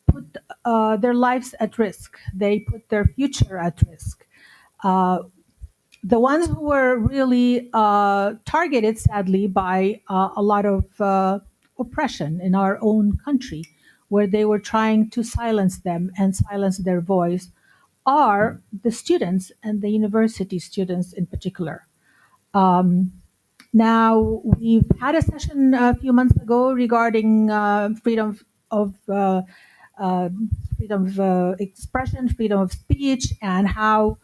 put their lives at risk. They put their future at risk. The ones who were really targeted, sadly, by a lot of oppression in our own country, where they were trying to silence them and silence their voice, are the students and the university students in particular. Now, we've had a session a few months ago regarding freedom of expression, freedom of speech, and how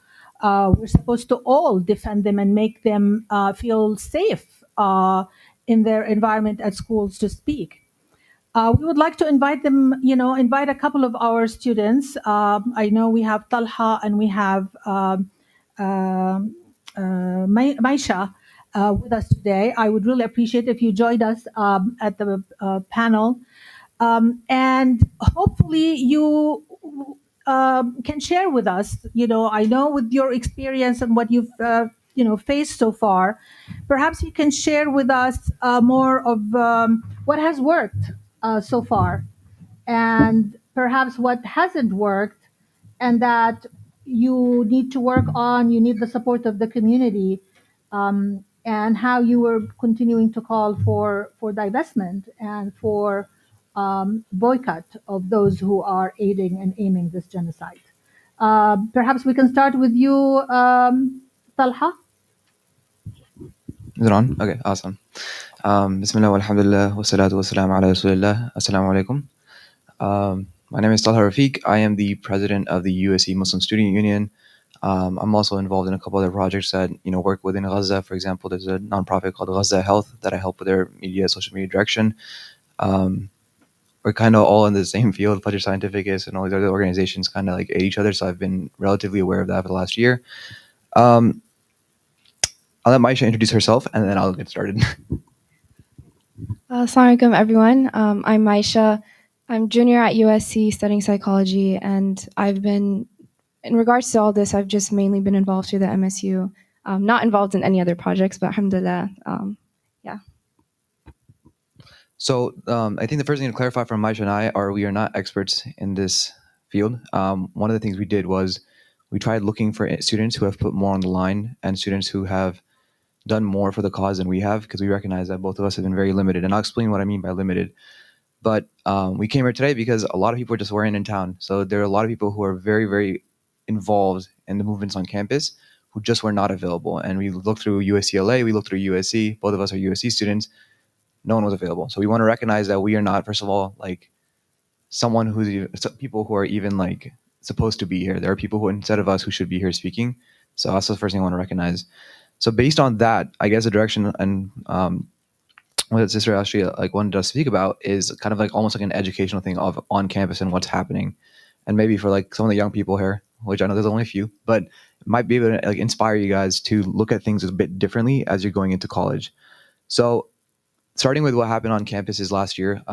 we're supposed to all defend them and make them feel safe in their environment at schools to speak. We would like to invite them, invite a couple of our students. I know we have Talha and we have Maisha with us today. I would really appreciate if you joined us at the panel. And hopefully you can share with us, I know with your experience and what you've, faced so far, perhaps you can share with us more of what has worked so far and perhaps what hasn't worked and that you need to work on, you need the support of the community, and how you were continuing to call for divestment and for boycott of those who are aiding and aiming this genocide. Perhaps we can start with you, Talha. Is it on? Okay, awesome. Bismillah walhamdulillah wa salatu wa salam ala rasulillah. Assalamu alaikum. My name is Talha Rafiq. I am the president of the USC Muslim Student Union. I'm also involved in a couple other projects that work within Gaza. For example, there's a nonprofit called Gaza Health that I help with their social media direction. We're kind of all in the same field. Fletcher Scientificus and all these other organizations kind of like aid each other. So I've been relatively aware of that for the last year. I'll let Maisha introduce herself and then I'll get started. Assalamu alaikum, everyone. I'm Maisha. I'm junior at USC studying psychology, and I've been, in regards to all this, I've just mainly been involved through the MSU, not involved in any other projects, but alhamdulillah, yeah. So I think the first thing to clarify from Maisha and I are we are not experts in this field. One of the things we did was we tried looking for students who have put more on the line and students who have done more for the cause than we have, because we recognize that both of us have been very limited. And I'll explain what I mean by limited. But we came here today because a lot of people just weren't in town. So there are a lot of people who are very, very involved in the movements on campus who just were not available. And we looked through USCLA, we looked through USC, both of us are USC students. No one was available. So we want to recognize that we are not, first of all, like someone who's people who are even like supposed to be here. There are people who instead of us who should be here speaking. So that's the first thing I want to recognize. So based on that, I guess the direction and what Sister actually like wanted to speak about is kind of like almost like an educational thing of on campus and what's happening. And maybe for like some of the young people here, which I know there's only a few, but it might be able to like inspire you guys to look at things a bit differently as you're going into college. So starting with what happened on campuses last year,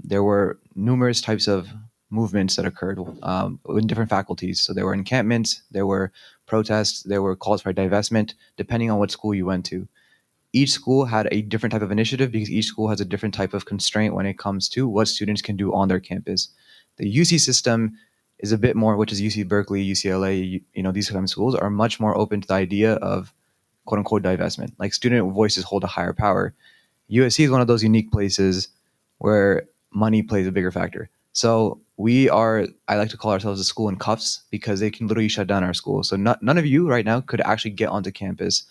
there were numerous types of movements that occurred in different faculties. So there were encampments, there were protests, there were calls for divestment, depending on what school you went to. Each school had a different type of initiative because each school has a different type of constraint when it comes to what students can do on their campus. The UC system is a bit more, which is UC Berkeley, UCLA, these kind of schools are much more open to the idea of quote unquote divestment. Like student voices hold a higher power. USC is one of those unique places where money plays a bigger factor. So I like to call ourselves a school in cuffs because they can literally shut down our school. So none of you right now could actually get onto campus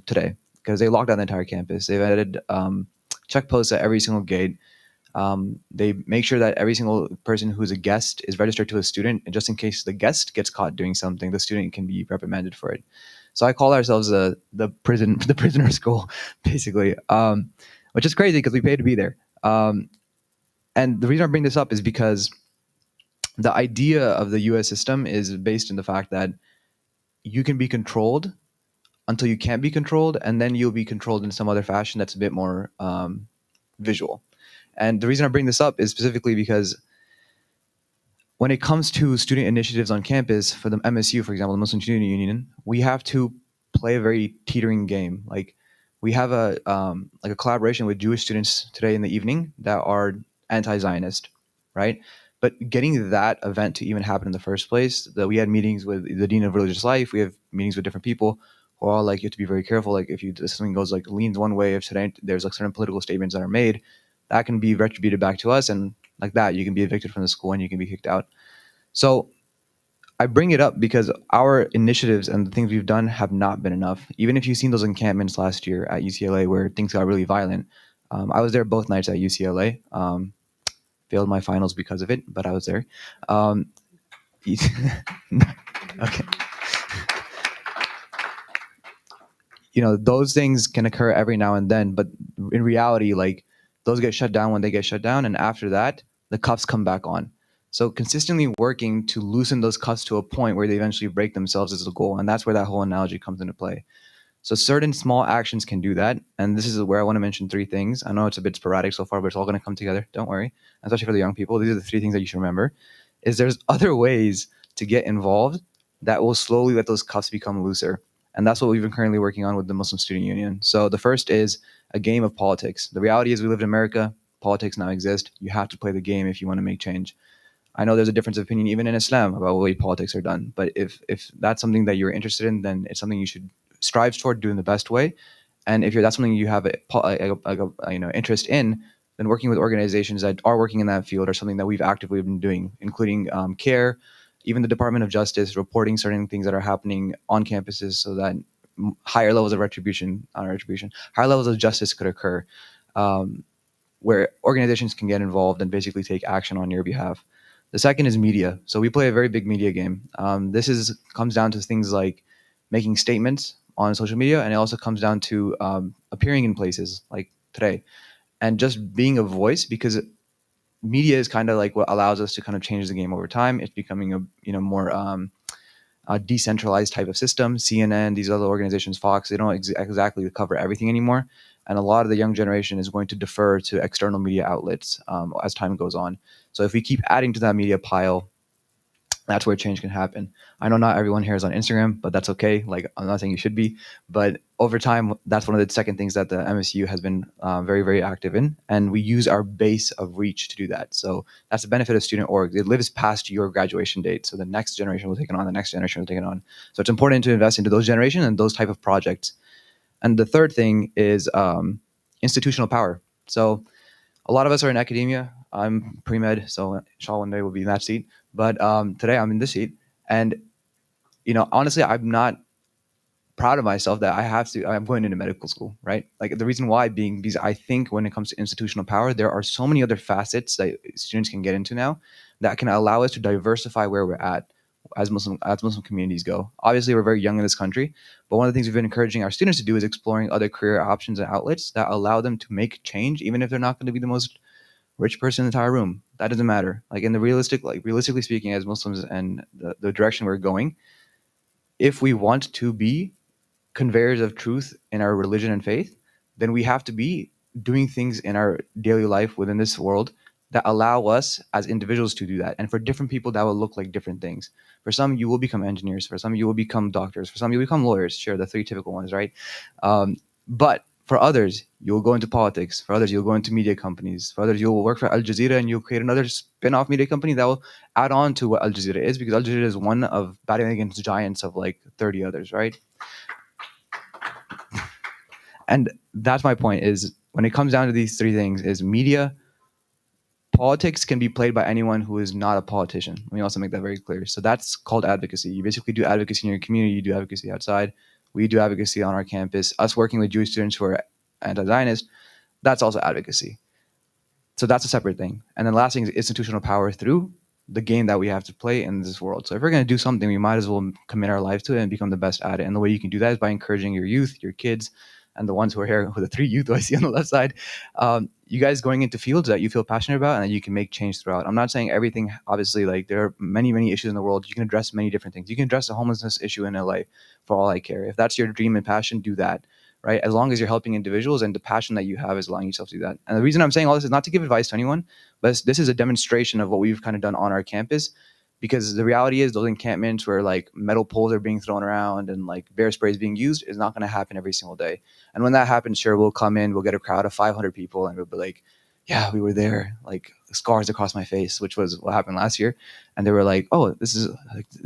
today because they locked down the entire campus. They've added check posts at every single gate. They make sure that every single person who's a guest is registered to a student. And just in case the guest gets caught doing something, the student can be reprimanded for it. So I call ourselves the prisoner school, basically, which is crazy because we pay to be there. And the reason I bring this up is because the idea of the US system is based in the fact that you can be controlled until you can't be controlled, and then you'll be controlled in some other fashion that's a bit more visual. And the reason I bring this up is specifically because when it comes to student initiatives on campus, for the MSU, for example, the Muslim Student Union, we have to play a very teetering game. Like, we have a collaboration with Jewish students today in the evening that are anti-Zionist, right? But getting that event to even happen in the first place, that we had meetings with the dean of religious life, we have meetings with different people who are all like, you have to be very careful. Like, if something goes like leans one way, if today there's like certain political statements that are made, that can be retributed back to us, and like that, you can be evicted from the school and you can be kicked out. So I bring it up because our initiatives and the things we've done have not been enough. Even if you've seen those encampments last year at UCLA where things got really violent, I was there both nights at UCLA. Failed my finals because of it, but I was there. Okay. Those things can occur every now and then, but in reality, like, those get shut down when they get shut down, and after that, the cuffs come back on. So consistently working to loosen those cuffs to a point where they eventually break themselves is the goal, and that's where that whole analogy comes into play. So certain small actions can do that, and this is where I want to mention 3 things. I know it's a bit sporadic so far, but it's all going to come together. Don't worry. Especially for the young people, these are the 3 things that you should remember. There's other ways to get involved that will slowly let those cuffs become looser. And that's what we've been currently working on with the Muslim Student Union. So the first is a game of politics. The reality is we live in America. Politics now exist. You have to play the game if you want to make change. I know there's a difference of opinion even in Islam about the way politics are done. But if that's something that you're interested in, then it's something you should strive toward doing the best way. And if that's something you have a interest in, then working with organizations that are working in that field are something that we've actively been doing, including CARE, even the Department of Justice, reporting certain things that are happening on campuses so that higher levels of higher levels of justice could occur, where organizations can get involved and basically take action on your behalf. The second is media. So we play a very big media game. This comes down to things like making statements on social media, and it also comes down to appearing in places like today and just being a voice, because media is kind of like what allows us to kind of change the game over time. It's becoming a more a decentralized type of system. CNN, these other organizations, Fox, they don't exactly cover everything anymore. And a lot of the young generation is going to defer to external media outlets as time goes on. So if we keep adding to that media pile, that's where change can happen. I know not everyone here is on Instagram, but that's okay. Like, I'm not saying you should be, but over time, that's one of the second things that the MSU has been very, very active in. And we use our base of reach to do that. So that's the benefit of student org. It lives past your graduation date. So the next generation will take it on, the next generation will take it on. So it's important to invest into those generations and those type of projects. And the third thing is institutional power. So a lot of us are in academia. I'm pre-med, so inshallah one day we'll be in that seat. But today I'm in this seat. And, honestly, I'm not proud of myself that I'm going into medical school, right? Like, the reason why being because I think when it comes to institutional power, there are so many other facets that students can get into now that can allow us to diversify where we're at as Muslim communities go. Obviously, we're very young in this country, but one of the things we've been encouraging our students to do is exploring other career options and outlets that allow them to make change, even if they're not going to be the most rich person in the entire room. That doesn't matter. Like, in the realistically speaking, as Muslims and the direction we're going, if we want to be conveyors of truth in our religion and faith, then we have to be doing things in our daily life within this world that allow us as individuals to do that. And for different people, that will look like different things. For some, you will become engineers. For some, you will become doctors. For some, you'll become lawyers. Sure, the 3 typical ones, right? But for others, you'll go into politics. For others, you'll go into media companies. For others, you'll work for Al Jazeera and you'll create another spin-off media company that will add on to what Al Jazeera is, because Al Jazeera is one of battling against giants of like 30 others, right? And that's my point, is when it comes down to these 3 things, is media, politics can be played by anyone who is not a politician. Let me also make that very clear. So that's called advocacy. You basically do advocacy in your community. You do advocacy outside. We do advocacy on our campus. Us working with Jewish students who are anti-Zionist, that's also advocacy. So that's a separate thing. And then last thing is institutional power through the game that we have to play in this world. So if we're going to do something, we might as well commit our life to it and become the best at it. And the way you can do that is by encouraging your youth, your kids, and the ones who are here, who the 3 youth who I see on the left side, you guys going into fields that you feel passionate about and that you can make change throughout. I'm not saying everything, obviously, like there are many, many issues in the world. You can address many different things. You can address the homelessness issue in LA for all I care. If that's your dream and passion, do that, right? As long as you're helping individuals and the passion that you have is allowing yourself to do that. And the reason I'm saying all this is not to give advice to anyone, but this is a demonstration of what we've kind of done on our campus. Because the reality is those encampments where like metal poles are being thrown around and like bear spray is being used is not going to happen every single day. And when that happens, sure, we'll come in, we'll get a crowd of 500 people and we'll be like, yeah, we were there, like scars across my face, which was what happened last year. And they were like, oh, this is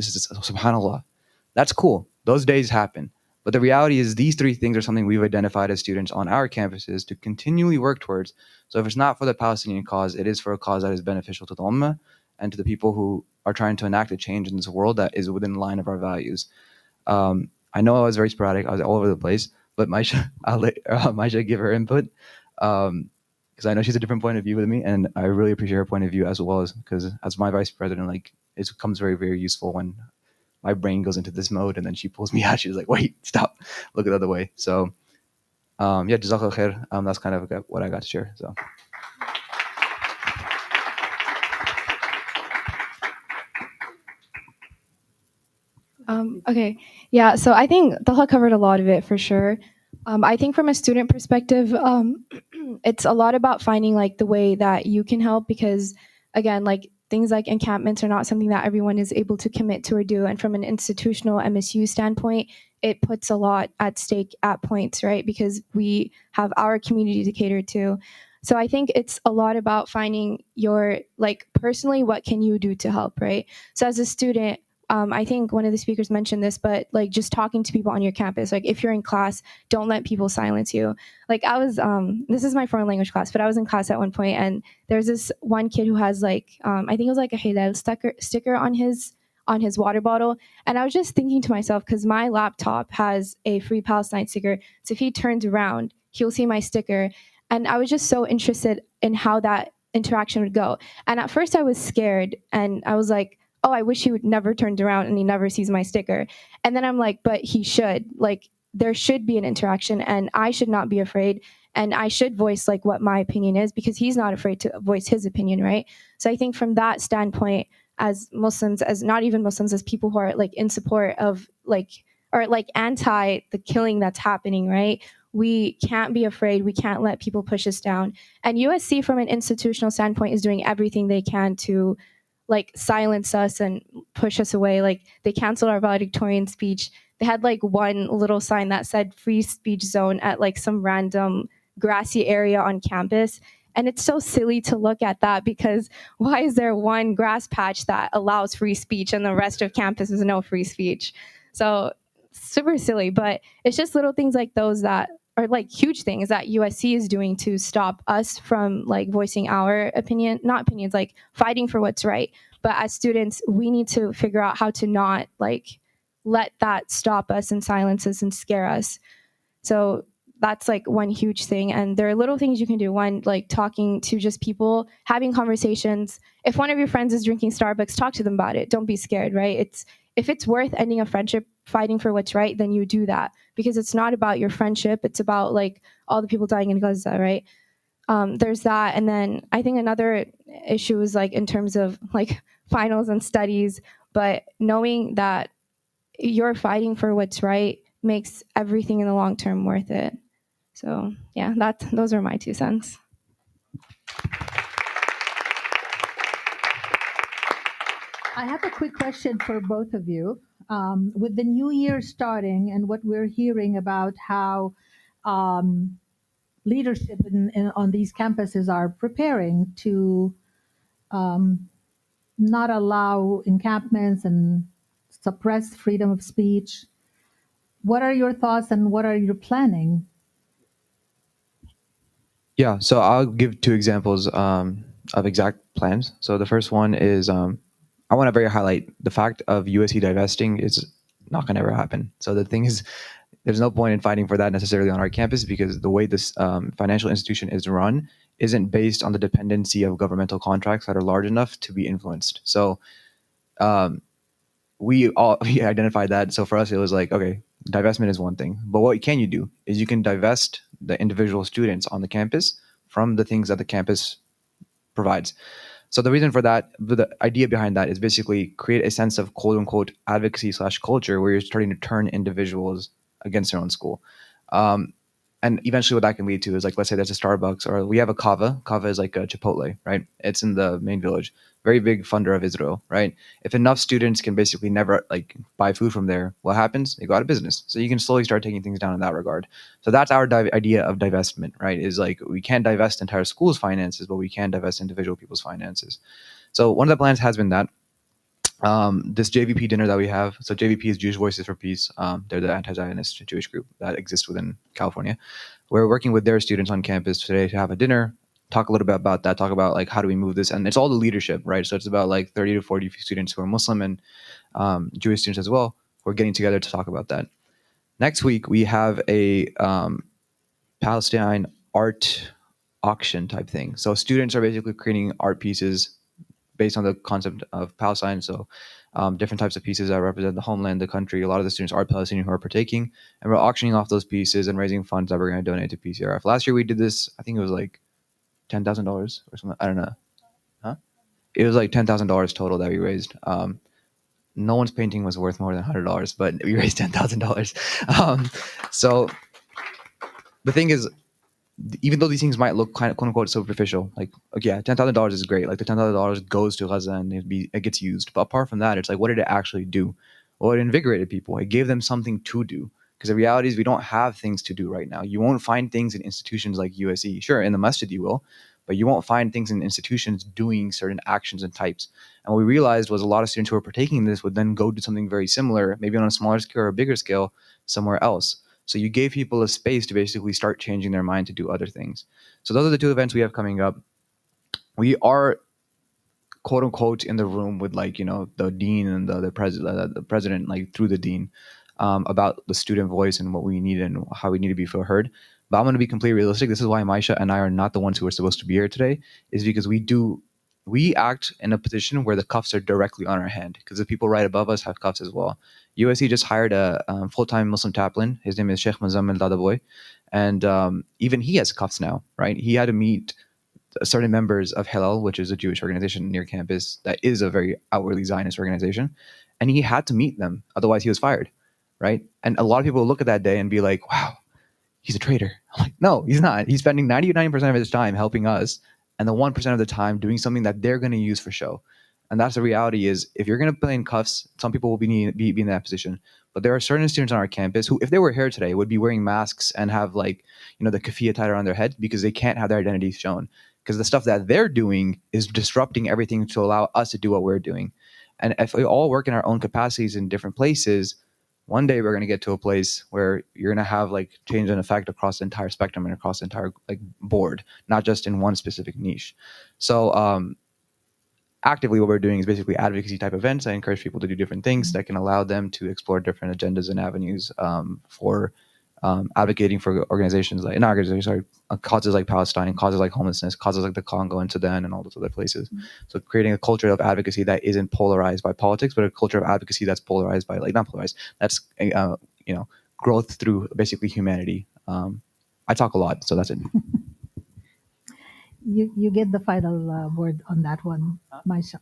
subhanAllah. That's cool. Those days happen. But the reality is these 3 things are something we've identified as students on our campuses to continually work towards. So if it's not for the Palestinian cause, it is for a cause that is beneficial to the Ummah and to the people who are trying to enact a change in this world that is within the line of our values. I know I was very sporadic. I was all over the place, but Maisha, I'll let Maisha give her input because I know she's a different point of view with me, and I really appreciate her point of view as well as because as my vice president, like it becomes very, very useful when my brain goes into this mode and then she pulls me out. She's like, wait, stop, look the other way. So yeah, Jazakallah khair. That's kind of what I got to share. So. Okay. Yeah. So I think Taha covered a lot of it for sure. I think from a student perspective, it's a lot about finding like the way that you can help because again, like things like encampments are not something that everyone is able to commit to or do. And from an institutional MSU standpoint, it puts a lot at stake at points, right? Because we have our community to cater to. So I think it's a lot about finding your, like personally, what can you do to help, right? So as a student, I think one of the speakers mentioned this, but like just talking to people on your campus, like if you're in class, don't let people silence you. Like I was, this is my foreign language class, but I was in class at one point and there's this one kid who has like, I think it was like a Halal sticker on his water bottle. And I was just thinking to myself, because my laptop has a Free Palestine sticker. So if he turns around, he'll see my sticker. And I was just so interested in how that interaction would go. And at first I was scared and I was like, oh, I wish he would never turned around and he never sees my sticker. And then I'm like, but he should. Like, there should be an interaction and I should not be afraid. And I should voice like what my opinion is because he's not afraid to voice his opinion, right? So I think from that standpoint, as Muslims, as not even Muslims, as people who are like in support of like, or like anti the killing that's happening, right? We can't be afraid. We can't let people push us down. And USC from an institutional standpoint is doing everything they can to like silence us and push us away. Like they canceled our valedictorian speech. They had like one little sign that said free speech zone at like some random grassy area on campus. And it's so silly to look at that because why is there one grass patch that allows free speech and the rest of campus is no free speech? So super silly, but it's just little things like those that are like huge things that USC is doing to stop us from like voicing our opinion, not opinions, like fighting for what's right. But as students, we need to figure out how to not like let that stop us and silence us and scare us. So that's like one huge thing. And there are little things you can do. One, like talking to just people, having conversations. If one of your friends is drinking Starbucks, talk to them about it. Don't be scared, right? If it's worth ending a friendship fighting for what's right, then you do that because it's not about your friendship. It's about like all the people dying in Gaza, right? There's that. And then I think another issue is like in terms of like finals and studies, but knowing that you're fighting for what's right makes everything in the long term worth it. So yeah, those are my 2 cents. I have a quick question for both of you. With the new year starting and what we're hearing about how leadership on these campuses are preparing to not allow encampments and suppress freedom of speech, what are your thoughts and what are you planning? Yeah, so I'll give 2 examples of exact plans. So the first one is I want to very highlight the fact of USC divesting is not going to ever happen. So the thing is, there's no point in fighting for that necessarily on our campus because the way this financial institution is run isn't based on the dependency of governmental contracts that are large enough to be influenced. So we identified that. So for us, it was like, okay, divestment is one thing, but what can you do is you can divest the individual students on the campus from the things that the campus provides. So the reason for that, the idea behind that is basically create a sense of quote unquote advocacy / culture where you're starting to turn individuals against their own school. And eventually what that can lead to is like, let's say there's a Starbucks or we have a Kava. Kava is like a Chipotle, right? It's in the main village, very big funder of Israel, right? If enough students can basically never like buy food from there, what happens? They go out of business. So you can slowly start taking things down in that regard. So that's our idea of divestment, right? Is like we can't divest entire schools' finances, but we can divest individual people's finances. So one of the plans has been that this JVP dinner that we have. So JVP is Jewish Voices for Peace. They're the anti-Zionist Jewish group that exists within California. We're working with their students on campus today to have a dinner, talk a little bit about that, talk about like how do we move this, and it's all the leadership, right? So it's about like 30 to 40 students who are Muslim and Jewish students as well. We're getting together to talk about that. Next week we have a Palestine art auction type thing. So students are basically creating art pieces based on the concept of Palestine. So different types of pieces that represent the homeland, the country. A lot of the students are Palestinian who are partaking, and we're auctioning off those pieces and raising funds that we're going to donate to PCRF. Last year we did this, I think it was like $10,000 or something. I don't know. Huh? It was like $10,000 total that we raised. No one's painting was worth more than $100, but we raised $10,000. So the thing is, even though these things might look kind of quote unquote superficial, like okay, yeah, $10,000 is great. Like the $10,000 goes to Gaza and it gets used. But apart from that, it's like, what did it actually do? Well, it invigorated people. It gave them something to do. Because the reality is we don't have things to do right now. You won't find things in institutions like USC. Sure, in the masjid you will, but you won't find things in institutions doing certain actions and types. And what we realized was a lot of students who were partaking in this would then go do something very similar, maybe on a smaller scale or a bigger scale, somewhere else. So you gave people a space to basically start changing their mind to do other things. So those are the two events we have coming up. We are quote unquote in the room with like, the dean and the president, like through the dean, about the student voice and what we need and how we need to be feel heard. But I'm going to be completely realistic. This is why Maisha and I are not the ones who are supposed to be here today, is because we act in a position where the cuffs are directly on our hand, because the people right above us have cuffs as well. USC just hired a full-time Muslim chaplain. His name is Sheikh Muzammil Dadaboy. And even he has cuffs now, right? He had to meet certain members of Hillel, which is a Jewish organization near campus that is a very outwardly Zionist organization. And he had to meet them. Otherwise, he was fired, right? And a lot of people will look at that day and be like, wow, he's a traitor. I'm like, no, he's not. He's spending 99% of his time helping us and the 1% of the time doing something that they're going to use for show. And that's the reality is if you're going to play in cuffs, some people will be in that position. But there are certain students on our campus who, if they were here today, would be wearing masks and have like, the keffiyeh tied around their head because they can't have their identity shown. Because the stuff that they're doing is disrupting everything to allow us to do what we're doing. And if we all work in our own capacities in different places, one day we're going to get to a place where you're going to have like change and effect across the entire spectrum and across the entire like board, not just in one specific niche. So actively what we're doing is basically advocacy type events. I encourage people to do different things that can allow them to explore different agendas and avenues for advocating for organizations like, not organizations, sorry, causes like Palestine, causes like homelessness, causes like the Congo and Sudan and all those other places. So creating a culture of advocacy that isn't polarized by politics, but a culture of advocacy that's polarized by, like, not polarized, that's, growth through basically humanity. I talk a lot, so that's it. You get the final word on that one, Maisha.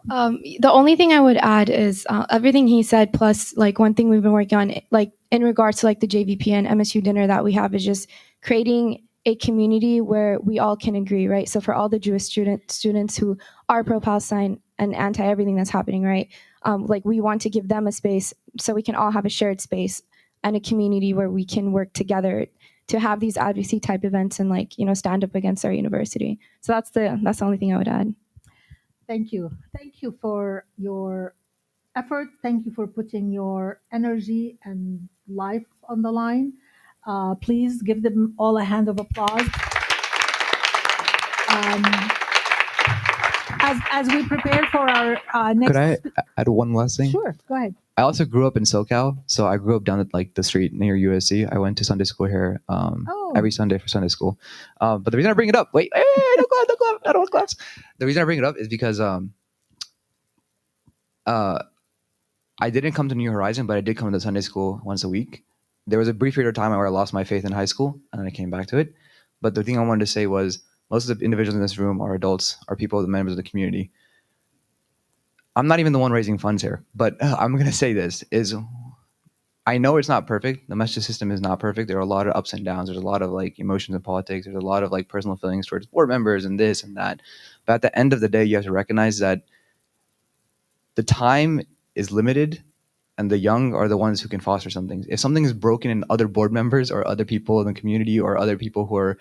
The only thing I would add is everything he said, plus like one thing we've been working on, like in regards to like the JVP and MSU dinner that we have, is just creating a community where we all can agree, right? So for all the Jewish students who are pro-Palestine and anti everything that's happening, right? Like we want to give them a space so we can all have a shared space and a community where we can work together to have these advocacy type events and like, stand up against our university. So that's the only thing I would add. Thank you. Thank you for your effort. Thank you for putting your energy and life on the line. Please give them all a hand of applause. As we prepare for our next... Could I add one last thing? Sure, go ahead. I also grew up in SoCal, so I grew up down at like the street near USC. I went to Sunday school here every Sunday for Sunday school. But the reason I bring it up, wait, don't clap, I don't want claps. The reason I bring it up is because I didn't come to New Horizon, but I did come to Sunday school once a week. There was a brief period of time where I lost my faith in high school, and then I came back to it. But the thing I wanted to say was most of the individuals in this room are adults, are people, the members of the community. I'm not even the one raising funds here, but I'm going to say this is I know it's not perfect. The message system is not perfect. There are a lot of ups and downs. There's a lot of like emotions in politics. There's a lot of like personal feelings towards board members and this and that. But at the end of the day, you have to recognize that the time is limited and the young are the ones who can foster some things. If something is broken in other board members or other people in the community or other people who are,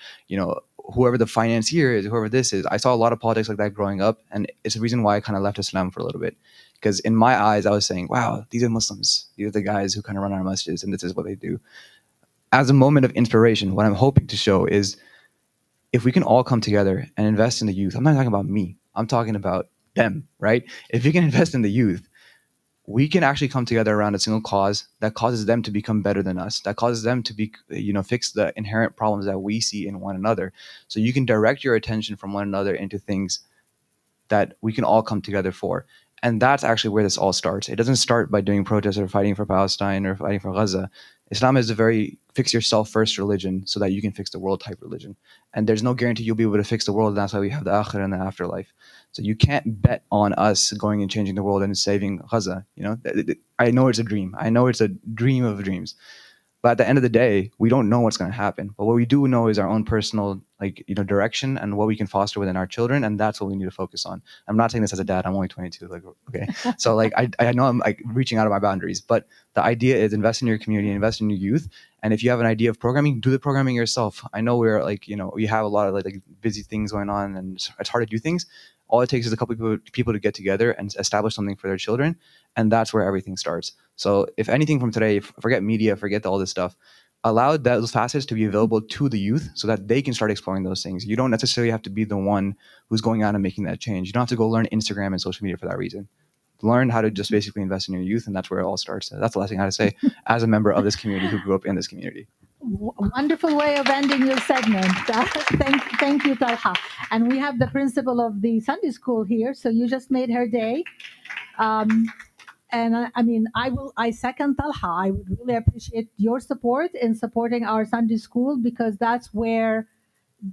whoever the financier is, whoever this is, I saw a lot of politics like that growing up. And it's the reason why I kind of left Islam for a little bit. Because in my eyes, I was saying, wow, these are Muslims. These are the guys who kind of run our masjids and this is what they do. As a moment of inspiration, what I'm hoping to show is if we can all come together and invest in the youth, I'm not talking about me. I'm talking about them, right? If we can invest in the youth, we can actually come together around a single cause that causes them to become better than us, that causes them to be, fix the inherent problems that we see in one another. So you can direct your attention from one another into things that we can all come together for. And that's actually where this all starts. It doesn't start by doing protests or fighting for Palestine or fighting for Gaza. Islam is a very fix yourself first religion so that you can fix the world type religion. And there's no guarantee you'll be able to fix the world. And that's why we have the akhirah and the afterlife. So you can't bet on us going and changing the world and saving Gaza. I know it's a dream. I know it's a dream of dreams. But at the end of the day, we don't know what's going to happen. But what we do know is our own personal, direction and what we can foster within our children, and that's what we need to focus on. I'm not saying this as a dad. I'm only 22. Okay, so I know I'm reaching out of my boundaries, but the idea is invest in your community, invest in your youth, and if you have an idea of programming, do the programming yourself. I know we're we have a lot of busy things going on, and it's hard to do things. All it takes is a couple of people to get together and establish something for their children, and that's where everything starts. So if anything from today, forget media, forget all this stuff, allow those facets to be available to the youth so that they can start exploring those things. You don't necessarily have to be the one who's going out and making that change. You don't have to go learn Instagram and social media for that reason. Learn how to just basically invest in your youth, and that's where it all starts. That's the last thing I have to say as a member of this community who grew up in this community. Wonderful way of ending your segment. Thank you, Talha. And we have the principal of the Sunday school here, so you just made her day. And I second Talha. I would really appreciate your support in supporting our Sunday school, because that's where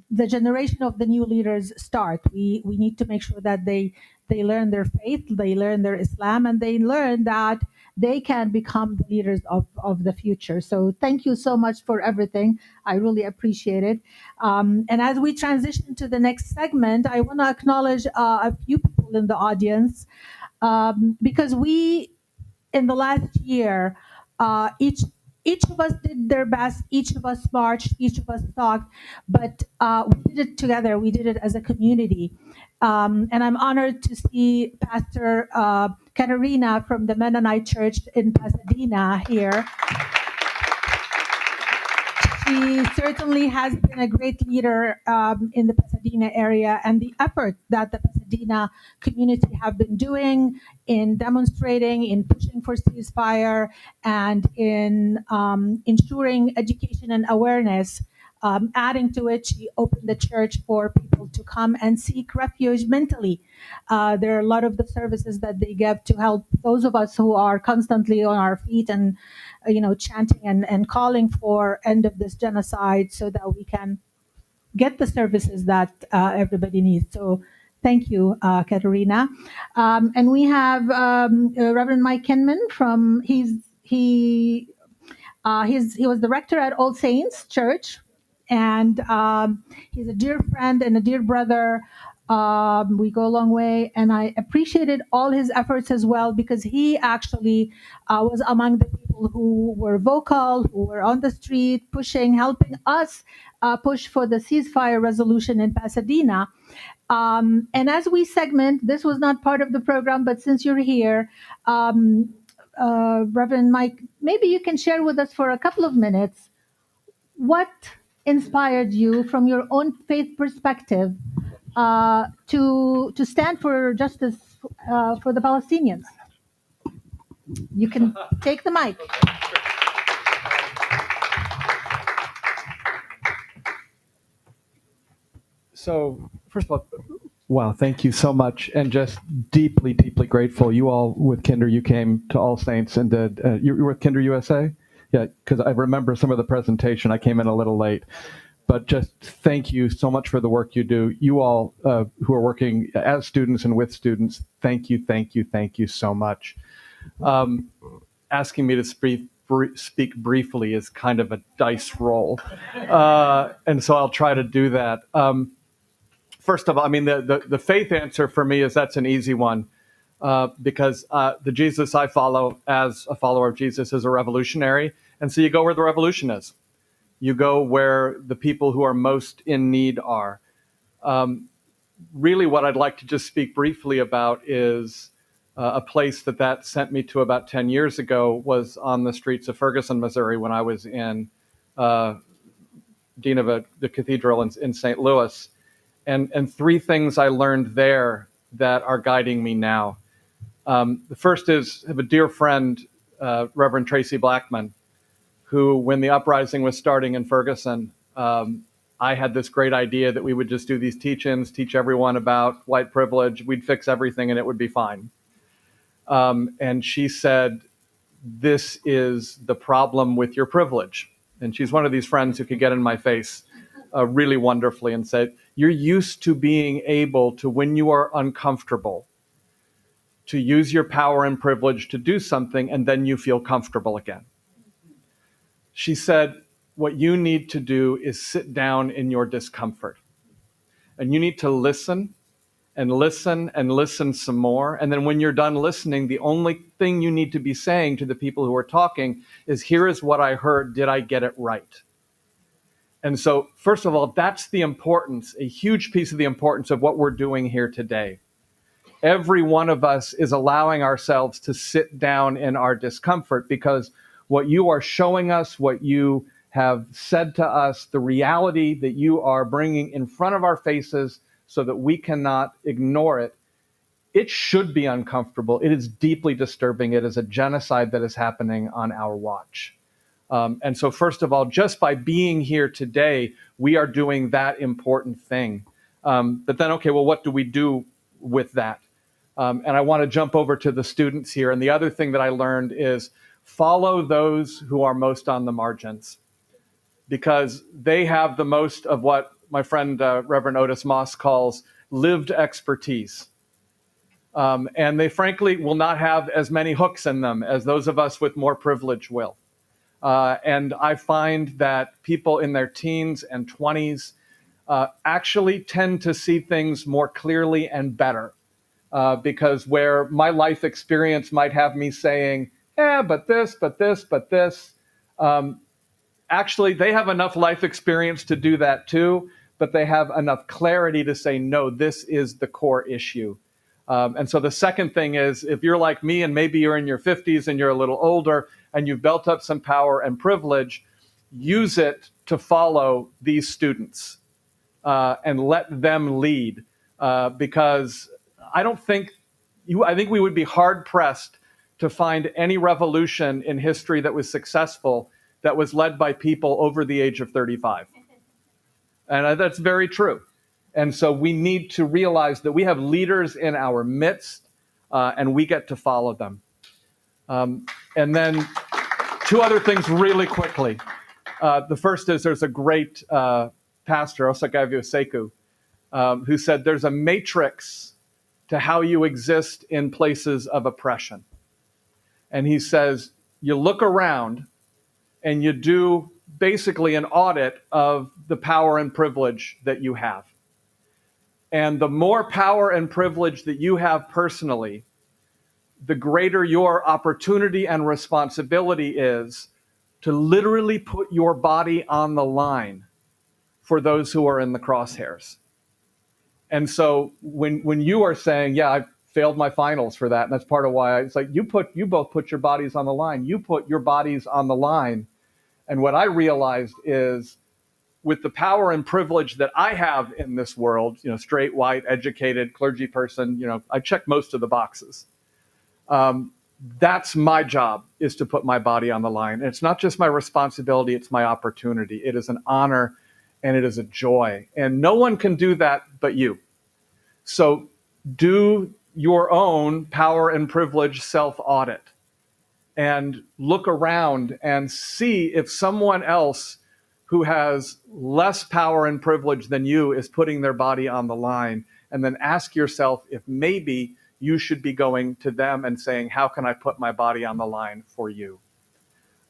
the generation of the new leaders start. We need to make sure that they learn their faith, they learn their Islam, and they learn that they can become the leaders of the future. So thank you so much for everything. I really appreciate it. And as we transition to the next segment, I want to acknowledge a few people in the audience, because we, in the last year, each of us did their best, each of us marched, each of us talked, but we did it together. We did it as a community. And I'm honored to see Pastor Katerina from the Mennonite Church in Pasadena here. She certainly has been a great leader in the Pasadena area, and the effort that the Pasadena community have been doing in demonstrating, in pushing for ceasefire, and in ensuring education and awareness. Adding to it, she opened the church for people to come and seek refuge mentally. There are a lot of the services that they give to help those of us who are constantly on our feet and chanting and calling for end of this genocide, so that we can get the services that everybody needs. So thank you, Katerina. And we have Reverend Mike Kinman from he was the rector at All Saints Church, and he's a dear friend and a dear brother. We go a long way, and I appreciated all his efforts as well, because he actually was among the people who were vocal, who were on the street pushing, helping us push for the ceasefire resolution in Pasadena. And as we segment, this was not part of the program, but since you're here, Reverend Mike, maybe you can share with us for a couple of minutes what inspired you from your own faith perspective to stand for justice for the Palestinians. You can take the mic. So, first of all, Wow, thank you so much, and just deeply, deeply grateful. You all with Kinder, you came to All Saints and did. You were with Kinder USA, yeah, because I remember some of the presentation. I came in a little late, but just thank you so much for the work you do. You all who are working as students and with students, thank you, thank you, thank you so much. Asking me to speak briefly is kind of a dice roll, and so I'll try to do that. First of all, I mean, the faith answer for me is that's an easy one, because the Jesus I follow as a follower of Jesus is a revolutionary. And so you go where the revolution is. You go where the people who are most in need are. Really what I'd like to just speak briefly about is a place that sent me to about 10 years ago was on the streets of Ferguson, Missouri, when I was in dean of the cathedral in St. Louis. And three things I learned there that are guiding me now. The first is I have a dear friend, Reverend Tracy Blackman, who, when the uprising was starting in Ferguson, I had this great idea that we would just do these teach-ins, teach everyone about white privilege, we'd fix everything and it would be fine. And she said, this is the problem with your privilege. And she's one of these friends who could get in my face really wonderfully and said, you're used to being able to, when you are uncomfortable, to use your power and privilege to do something, and then you feel comfortable again. She said, what you need to do is sit down in your discomfort. And you need to listen and listen and listen some more. And then when you're done listening, the only thing you need to be saying to the people who are talking is, here is what I heard. Did I get it right? And so, first of all, that's the importance, a huge piece of the importance of what we're doing here today. Every one of us is allowing ourselves to sit down in our discomfort, because what you are showing us, what you have said to us, the reality that you are bringing in front of our faces so that we cannot ignore it, it should be uncomfortable. It is deeply disturbing. It is a genocide that is happening on our watch. And so, first of all, just by being here today, we are doing that important thing. But then, okay, well, what do we do with that? And I want to jump over to the students here. And the other thing that I learned is follow those who are most on the margins, because they have the most of what my friend Reverend Otis Moss calls lived expertise. And they frankly will not have as many hooks in them as those of us with more privilege will. And I find that people in their teens and 20s actually tend to see things more clearly and better. Because where my life experience might have me saying, but this, actually they have enough life experience to do that too, but they have enough clarity to say, no, this is the core issue. And so the second thing is, if you're like me and maybe you're in your 50s and you're a little older and you've built up some power and privilege, use it to follow these students and let them lead, because I think we would be hard pressed to find any revolution in history that was successful that was led by people over the age of 35. And that's very true. And so we need to realize that we have leaders in our midst, and we get to follow them. And then two other things really quickly. The first is there's a great pastor, Osagavio Sekou, who said there's a matrix to how you exist in places of oppression. And he says, you look around and you do basically an audit of the power and privilege that you have. And the more power and privilege that you have personally, the greater your opportunity and responsibility is to literally put your body on the line for those who are in the crosshairs. And so when you are saying, I failed my finals for that, and that's part of why it's like you both put your bodies on the line. You put your bodies on the line. And what I realized is, with the power and privilege that I have in this world, straight, white, educated, clergy person, I check most of the boxes. That's my job, is to put my body on the line. And it's not just my responsibility, it's my opportunity. It is an honor and it is a joy. And no one can do that but you. So do your own power and privilege self-audit and look around and see if someone else who has less power and privilege than you is putting their body on the line, and then ask yourself if maybe you should be going to them and saying, how can I put my body on the line for you?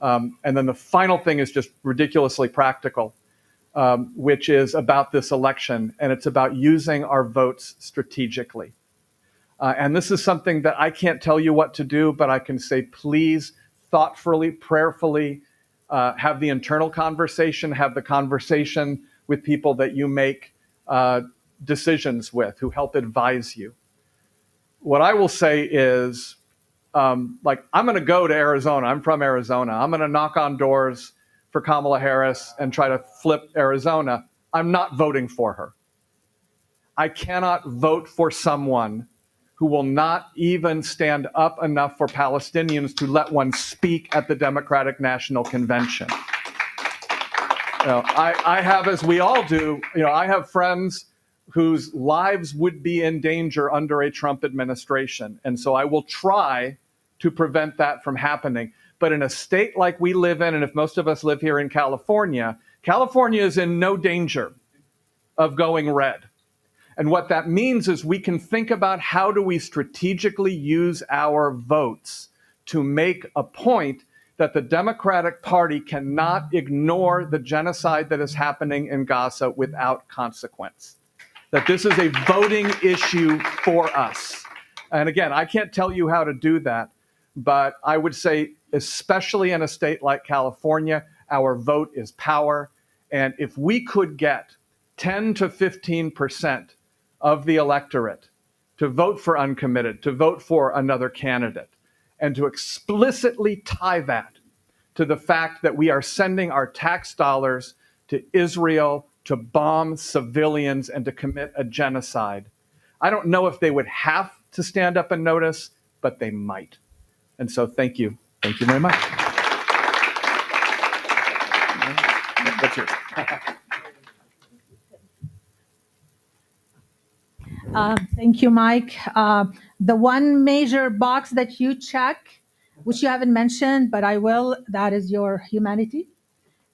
And then the final thing is just ridiculously practical, which is about this election, and it's about using our votes strategically. And this is something that I can't tell you what to do, but I can say, please, thoughtfully, prayerfully, have the internal conversation, have the conversation with people that you make decisions with, who help advise you. What I will say is, I'm going to go to Arizona. I'm from Arizona. I'm going to knock on doors for Kamala Harris and try to flip Arizona. I'm not voting for her. I cannot vote for someone who will not even stand up enough for Palestinians to let one speak at the Democratic National Convention. I have, as we all do, I have friends whose lives would be in danger under a Trump administration. And so I will try to prevent that from happening. But in a state like we live in, and if most of us live here in California, California is in no danger of going red. And what that means is we can think about how do we strategically use our votes to make a point that the Democratic Party cannot ignore the genocide that is happening in Gaza without consequence. That this is a voting issue for us. And again, I can't tell you how to do that, but I would say, especially in a state like California, our vote is power. And if we could get 10 to 15% of the electorate to vote for uncommitted, to vote for another candidate, and to explicitly tie that to the fact that we are sending our tax dollars to Israel to bomb civilians and to commit a genocide. I don't know if they would have to stand up and notice, but they might. And so thank you. Thank you very much. That's yours. Thank you, Mike. The one major box that you check, which you haven't mentioned, but I will, that is your humanity.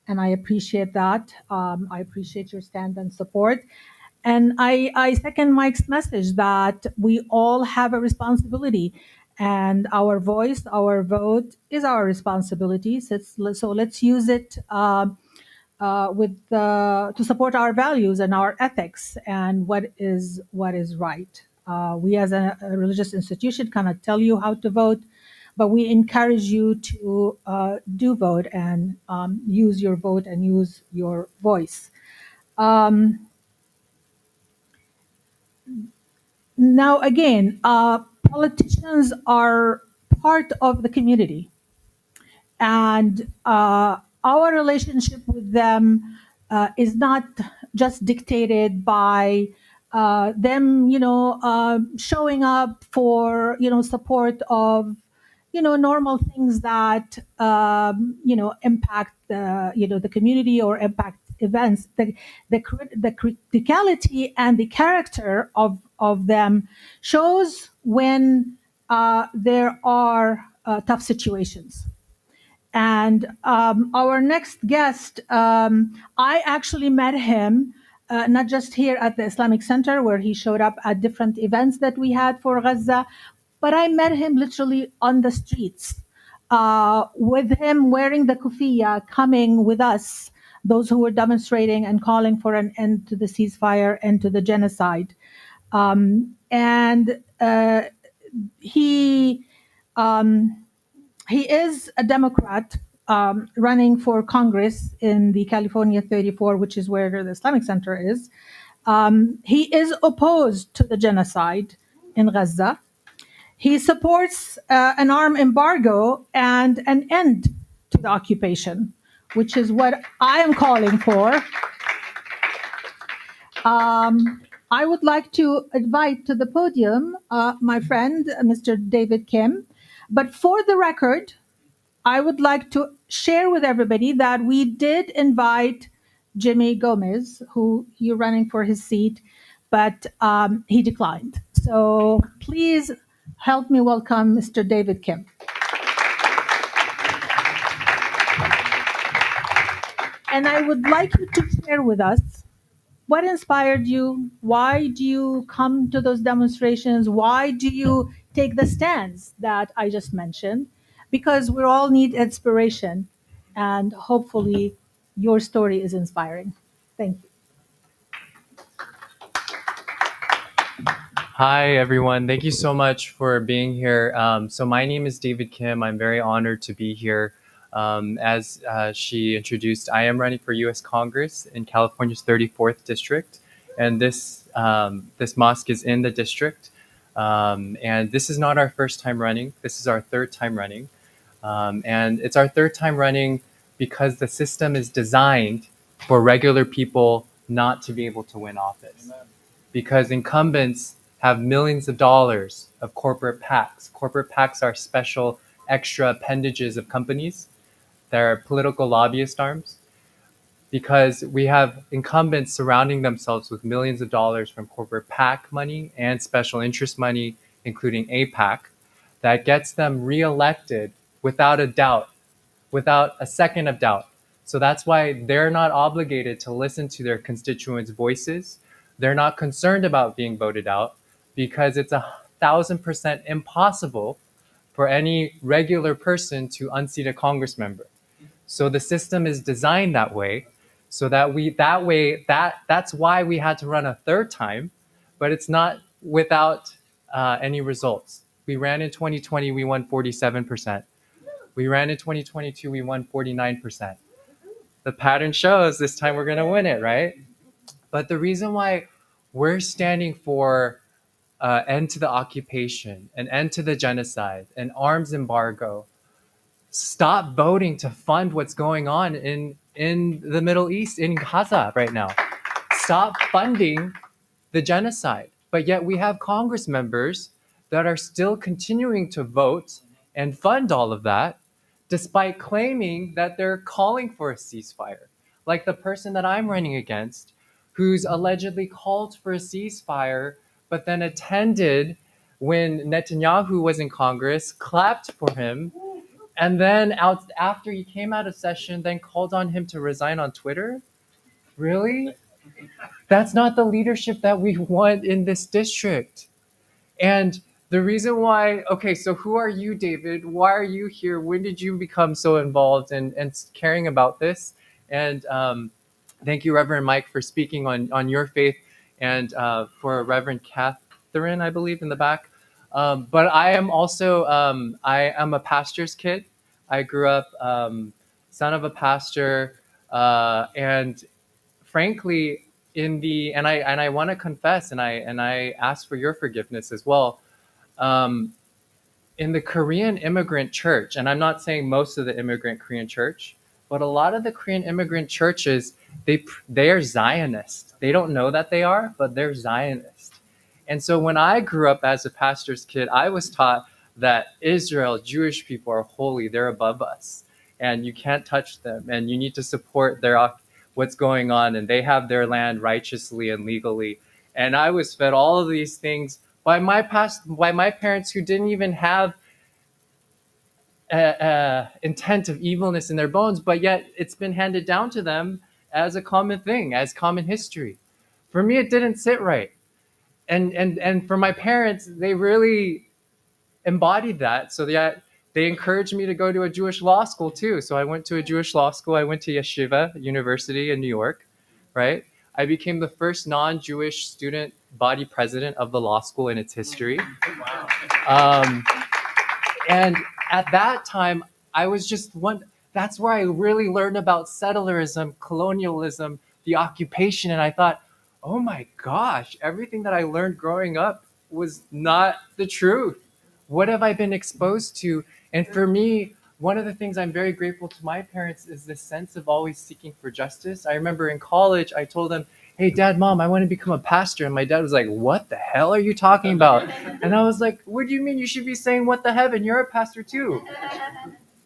And I appreciate that. I appreciate your stand and support. And I second Mike's message that we all have a responsibility, and our voice, our vote is our responsibility. So let's use it to support our values and our ethics and what is right. We as a religious institution cannot tell you how to vote, but we encourage you to do vote and use your vote and use your voice. Now, again, politicians are part of the community, and our relationship with them is not just dictated by them, showing up for, support of, normal things that, impact the community or impact events. The criticality and the character of them shows when there are tough situations. And our next guest, I actually met him not just here at the Islamic Center, where he showed up at different events that we had for Gaza, but I met him literally on the streets, with him wearing the kufiya, coming with us, those who were demonstrating and calling for an end to the ceasefire and to the genocide. He is a Democrat running for Congress in the California 34, which is where the Islamic Center is. He is opposed to the genocide in Gaza. He supports an arm embargo and an end to the occupation, which is what I am calling for. I would like to invite to the podium my friend, Mr. David Kim. But for the record, I would like to share with everybody that we did invite Jimmy Gomez, who you're running for his seat, but he declined. So please help me welcome Mr. David Kim. And I would like you to share with us what inspired you. Why do you come to those demonstrations? Why do you take the stands that I just mentioned? Because we all need inspiration, and hopefully your story is inspiring. Thank you. Hi, everyone. Thank you so much for being here. So my name is David Kim. I'm very honored to be here. As she introduced, I am running for U.S. Congress in California's 34th district, and this mosque is in the district. And this is not our first time running. This is our third time running, and it's our third time running because the system is designed for regular people not to be able to win office. Because incumbents have millions of dollars of corporate PACs. Corporate PACs are special extra appendages of companies. They're political lobbyist arms. Because we have incumbents surrounding themselves with millions of dollars from corporate PAC money and special interest money, including APAC, that gets them reelected without a doubt, without a second of doubt. So that's why they're not obligated to listen to their constituents' voices. They're not concerned about being voted out because it's 1,000% impossible for any regular person to unseat a Congress member. So the system is designed that way, so that's why we had to run a third time, but it's not without any results. We ran in 2020, we won 47%. We ran in 2022, we won 49%. The pattern shows this time we're going to win it, right? But the reason why we're standing for end to the occupation, an end to the genocide, an arms embargo, stop voting to fund what's going on in the Middle East, in Gaza right now. Stop funding the genocide. But yet we have Congress members that are still continuing to vote and fund all of that, despite claiming that they're calling for a ceasefire. Like the person that I'm running against, who's allegedly called for a ceasefire, but then attended when Netanyahu was in Congress, clapped for him, and then after he came out of session, then called on him to resign on Twitter? Really? That's not the leadership that we want in this district. And the reason why, okay, so who are you, David? Why are you here? When did you become so involved and caring about this? And thank you, Reverend Mike, for speaking on your faith, and for Reverend Catherine, I believe, in the back. But I am also, I am a pastor's kid. I grew up son of a pastor, and frankly, and I want to confess, and I ask for your forgiveness as well. In the Korean immigrant church, and I'm not saying most of the immigrant Korean church, but a lot of the Korean immigrant churches, they are Zionist. They don't know that they are, but they're Zionist. And so when I grew up as a pastor's kid, I was taught that Israel, Jewish people are holy, they're above us, and you can't touch them, and you need to support what's going on, and they have their land righteously and legally. And I was fed all of these things by my parents, who didn't even have intent of evilness in their bones, but yet it's been handed down to them as a common thing, as common history. For me, it didn't sit right. And for my parents, they really embodied that. So they encouraged me to go to a Jewish law school too. So I went to a Jewish law school. I went to Yeshiva University in New York, right? I became the first non-Jewish student body president of the law school in its history. And at that time, I was just that's where I really learned about settlerism, colonialism, the occupation. And I thought, oh my gosh, everything that I learned growing up was not the truth. What have I been exposed to? And for me, one of the things I'm very grateful to my parents is this sense of always seeking for justice. I remember in college, I told them, hey, Dad, Mom, I want to become a pastor. And my dad was like, what the hell are you talking about? And I was like, what do you mean? You should be saying what the heaven? You're a pastor too.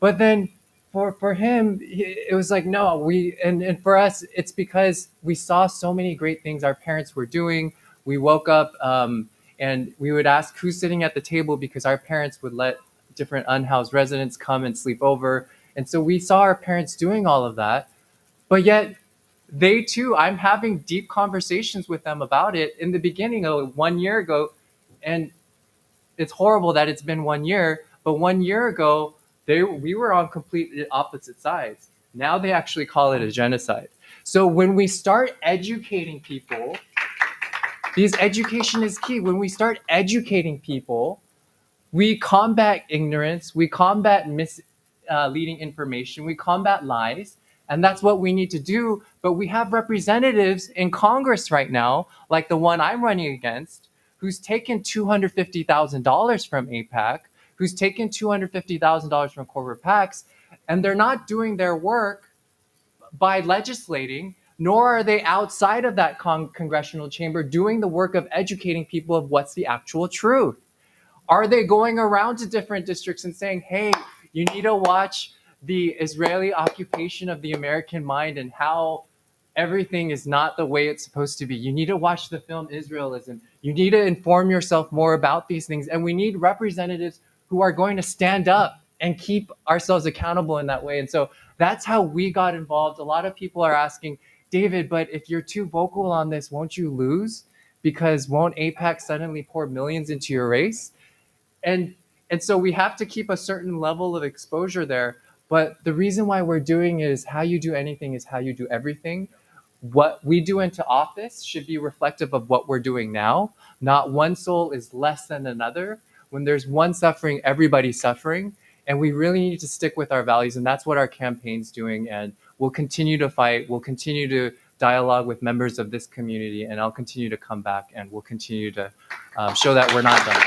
But then for him, it was like, no, and for us, it's because we saw so many great things our parents were doing. We woke up and we would ask who's sitting at the table because our parents would let different unhoused residents come and sleep over. And so we saw our parents doing all of that. But yet they too, I'm having deep conversations with them about it in the beginning of 1 year ago. And it's horrible that it's been 1 year, but 1 year ago, we were on completely opposite sides. Now they actually call it a genocide. So when we start educating people, because education is key. When we start educating people, we combat ignorance, we combat misleading information, we combat lies, and that's what we need to do. But we have representatives in Congress right now, like the one I'm running against, who's taken $250,000 from APAC, who's taken $250,000 from corporate PACs, and they're not doing their work by legislating, nor are they outside of that congressional chamber doing the work of educating people of what's the actual truth. Are they going around to different districts and saying, hey, you need to watch the Israeli occupation of the American mind and how everything is not the way it's supposed to be? You need to watch the film Israelism. You need to inform yourself more about these things. And we need representatives who are going to stand up and keep ourselves accountable in that way. And so that's how we got involved. A lot of people are asking, David, but if you're too vocal on this, won't you lose? Because won't APAC suddenly pour millions into your race? And so we have to keep a certain level of exposure there. But the reason why we're doing it is how you do anything is how you do everything. What we do into office should be reflective of what we're doing now. Not one soul is less than another. When there's one suffering, everybody's suffering. And we really need to stick with our values. And that's what our campaign's doing. And we'll continue to fight. We'll continue to dialogue with members of this community. And I'll continue to come back and we'll continue to show that we're not done.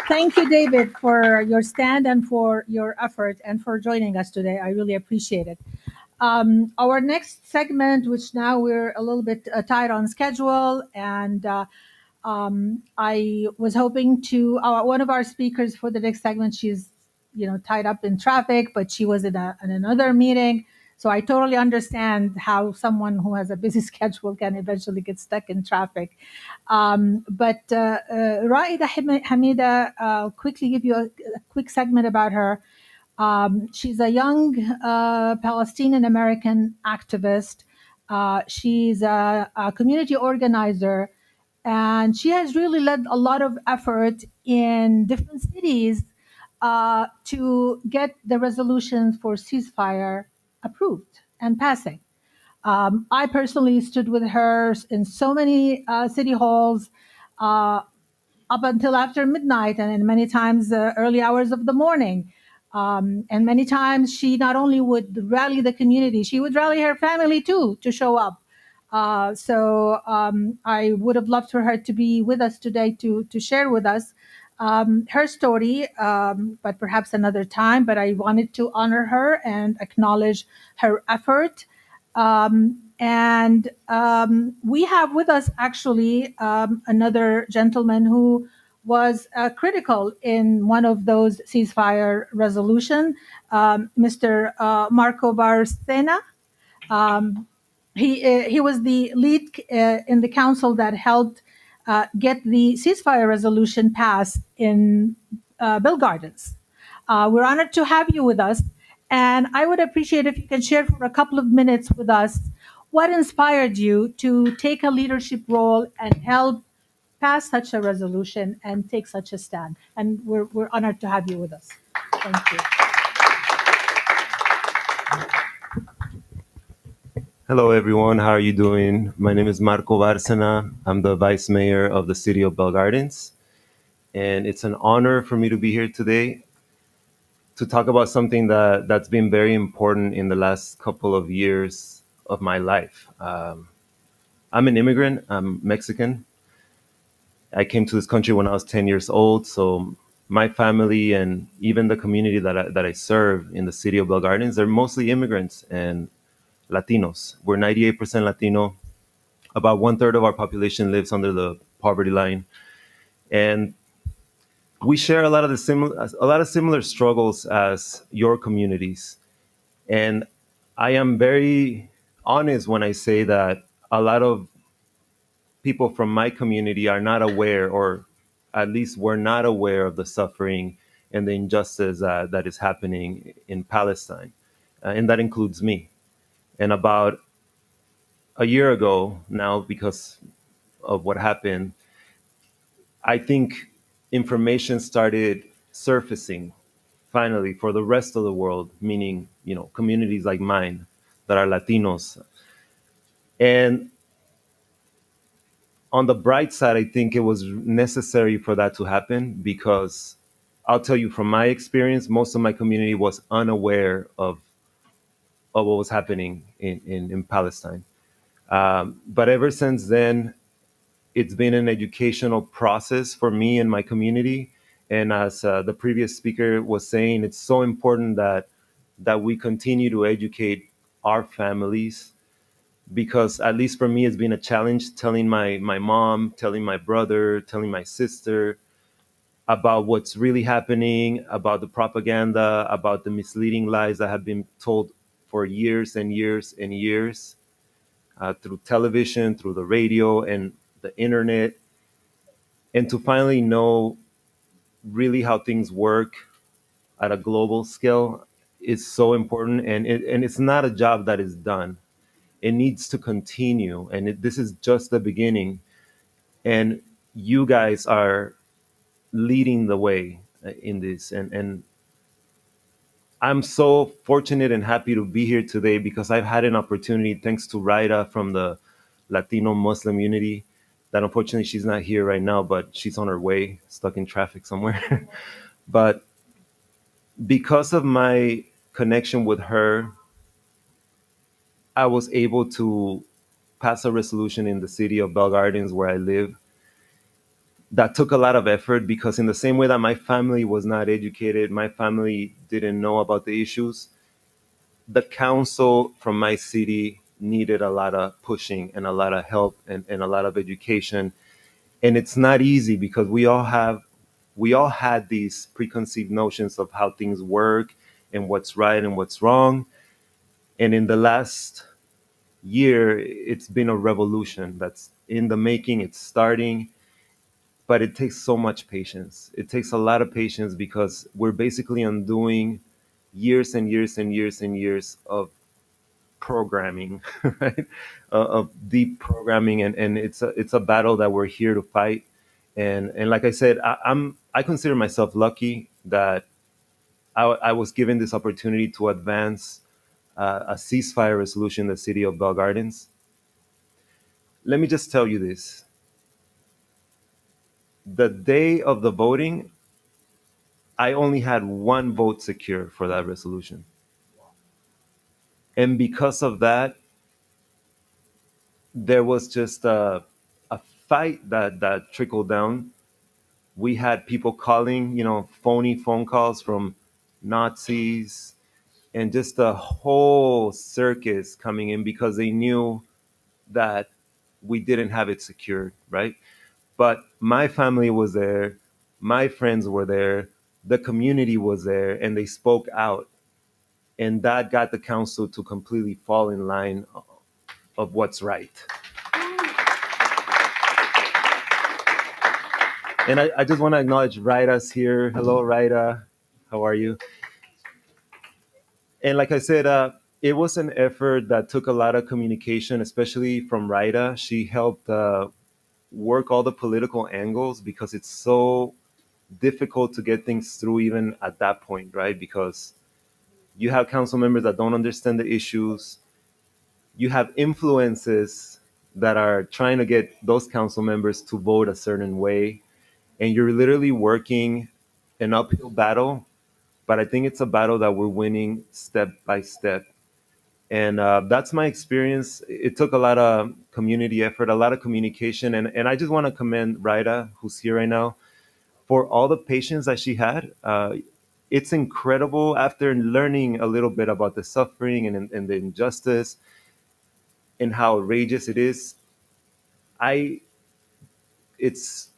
Thank you, David, for your stand and for your effort and for joining us today. I really appreciate it. Our next segment, which now we're a little bit tight on schedule, and I was hoping to one of our speakers for the next segment. She's tied up in traffic, but she was in another meeting. So I totally understand how someone who has a busy schedule can eventually get stuck in traffic. But Raida Hamida, I'll quickly give you a quick segment about her. She's a young Palestinian American activist. She's a community organizer, and she has really led a lot of effort in different cities to get the resolutions for ceasefire approved and passing. I personally stood with her in so many city halls up until after midnight, and in many times early hours of the morning. And many times she not only would rally the community, she would rally her family too to show up. So I would have loved for her to be with us today to share with us her story, but perhaps another time. But I wanted to honor her and acknowledge her effort. And we have with us actually another gentleman who was critical in one of those ceasefire resolution, Mr. Marco Barcena. He was the lead in the council that helped get the ceasefire resolution passed in Bill Gardens. We're honored to have you with us, and I would appreciate if you can share for a couple of minutes with us what inspired you to take a leadership role and help pass such a resolution and take such a stand. And we're honored to have you with us. Thank you. Hello, everyone. How are you doing? My name is Marco Barcena. I'm the vice mayor of the city of Bell Gardens. And it's an honor for me to be here today to talk about something that's been very important in the last couple of years of my life. I'm an immigrant. I'm Mexican. I came to this country when I was 10 years old. So my family and even the community that I serve in the city of Bell Gardens, they're mostly immigrants and Latinos. We're 98% Latino. About 1/3 of our population lives under the poverty line, and we share a lot of similar struggles as your communities. And I am very honest when I say that a lot of people from my community are not aware, or at least were not aware of the suffering and the injustice that is happening in Palestine. And that includes me. And about a year ago now, because of what happened, I think information started surfacing finally for the rest of the world, meaning, communities like mine that are Latinos. And on the bright side, I think it was necessary for that to happen because I'll tell you from my experience, most of my community was unaware of what was happening in Palestine. But ever since then, it's been an educational process for me and my community. And as the previous speaker was saying, it's so important that we continue to educate our families, because at least for me, it's been a challenge telling my mom, telling my brother, telling my sister about what's really happening, about the propaganda, about the misleading lies that have been told for years and years and years, through television, through the radio, and the internet, and to finally know really how things work at a global scale is so important. And it's not a job that is done. It needs to continue, and this is just the beginning. And you guys are leading the way in this, and I'm so fortunate and happy to be here today because I've had an opportunity, thanks to Raida from the Latino Muslim unity, that unfortunately she's not here right now, but she's on her way, stuck in traffic somewhere. But because of my connection with her, I was able to pass a resolution in the city of Bell Gardens, where I live, that took a lot of effort, because in the same way that my family was not educated, my family didn't know about the issues, the council from my city needed a lot of pushing and a lot of help, and a lot of education. And it's not easy because we all had these preconceived notions of how things work and what's right and what's wrong. And in the last year, it's been a revolution that's in the making. It's starting, but it takes so much patience. It takes a lot of patience because we're basically undoing years and years and years and years of programming, right? Of deep programming, and it's a battle that we're here to fight. And like I said, I consider myself lucky that I was given this opportunity to advance a ceasefire resolution in the city of Bell Gardens. Let me just tell you this: the day of the voting, I only had one vote secure for that resolution, and because of that, there was just a fight that trickled down. We had people calling, phony phone calls from Nazis, and just a whole circus coming in because they knew that we didn't have it secured, right? But my family was there, my friends were there, the community was there, and they spoke out. And that got the council to completely fall in line of what's right. And I just want to acknowledge Raida's here. Hello, Raida. How are you? And like I said, it was an effort that took a lot of communication, especially from Raida. She helped work all the political angles because it's so difficult to get things through even at that point, right? Because you have council members that don't understand the issues. You have influences that are trying to get those council members to vote a certain way. And you're literally working an uphill battle. But I think it's a battle that we're winning step by step. And that's my experience. It took a lot of community effort, a lot of communication. And I just want to commend Raida, who's here right now, for all the patience that she had. It's incredible after learning a little bit about the suffering and the injustice and how outrageous it is. I it's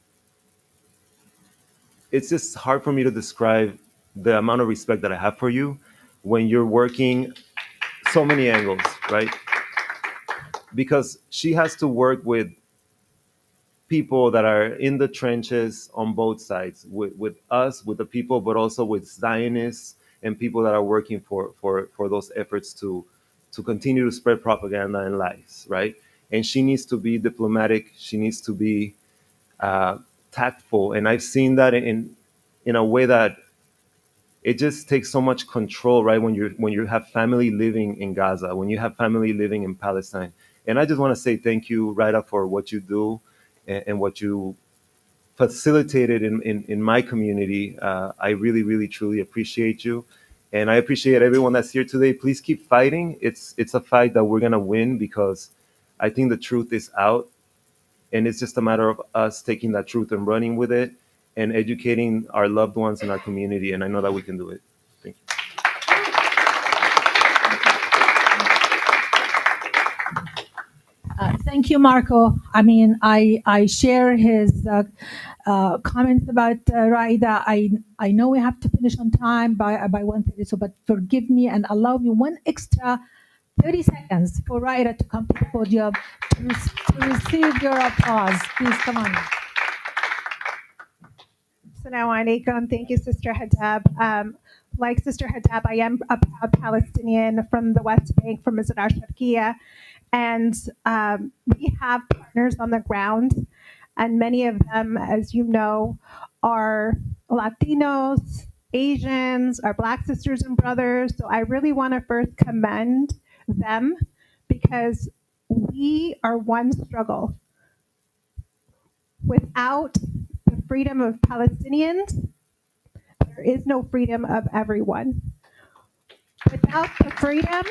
it's just hard for me to describe the amount of respect that I have for you when you're working so many angles, right? Because she has to work with people that are in the trenches on both sides, with us, with the people, but also with Zionists and people that are working for those efforts to continue to spread propaganda and lies, right? And she needs to be diplomatic. She needs to be tactful, and I've seen that in a way that it just takes so much control, right? When you have family living in Gaza, when you have family living in Palestine. And I just want to say thank you, Raida, for what you do and what you facilitated in my community. I really, really, truly appreciate you. And I appreciate everyone that's here today. Please keep fighting. It's a fight that we're gonna win, because I think the truth is out, and it's just a matter of us taking that truth and running with it and educating our loved ones in our community. And I know that we can do it. Thank you. Thank you, Marco. I mean, I share his comments about Raida. I know we have to finish on time by 1:30, so but forgive me and allow me one extra 30 seconds for Raida to come to the podium to receive your applause. Please come on. Assalamu alaikum. Thank you, Sister Hadab. Like Sister Hadab, I am a proud Palestinian from the West Bank, from Mazar Sharqiya, and we have partners on the ground, and many of them, as you know, are Latinos, Asians, our Black sisters and brothers. So I really want to first commend them, because we are one struggle. Without the freedom of Palestinians, there is no freedom of everyone. Without the freedom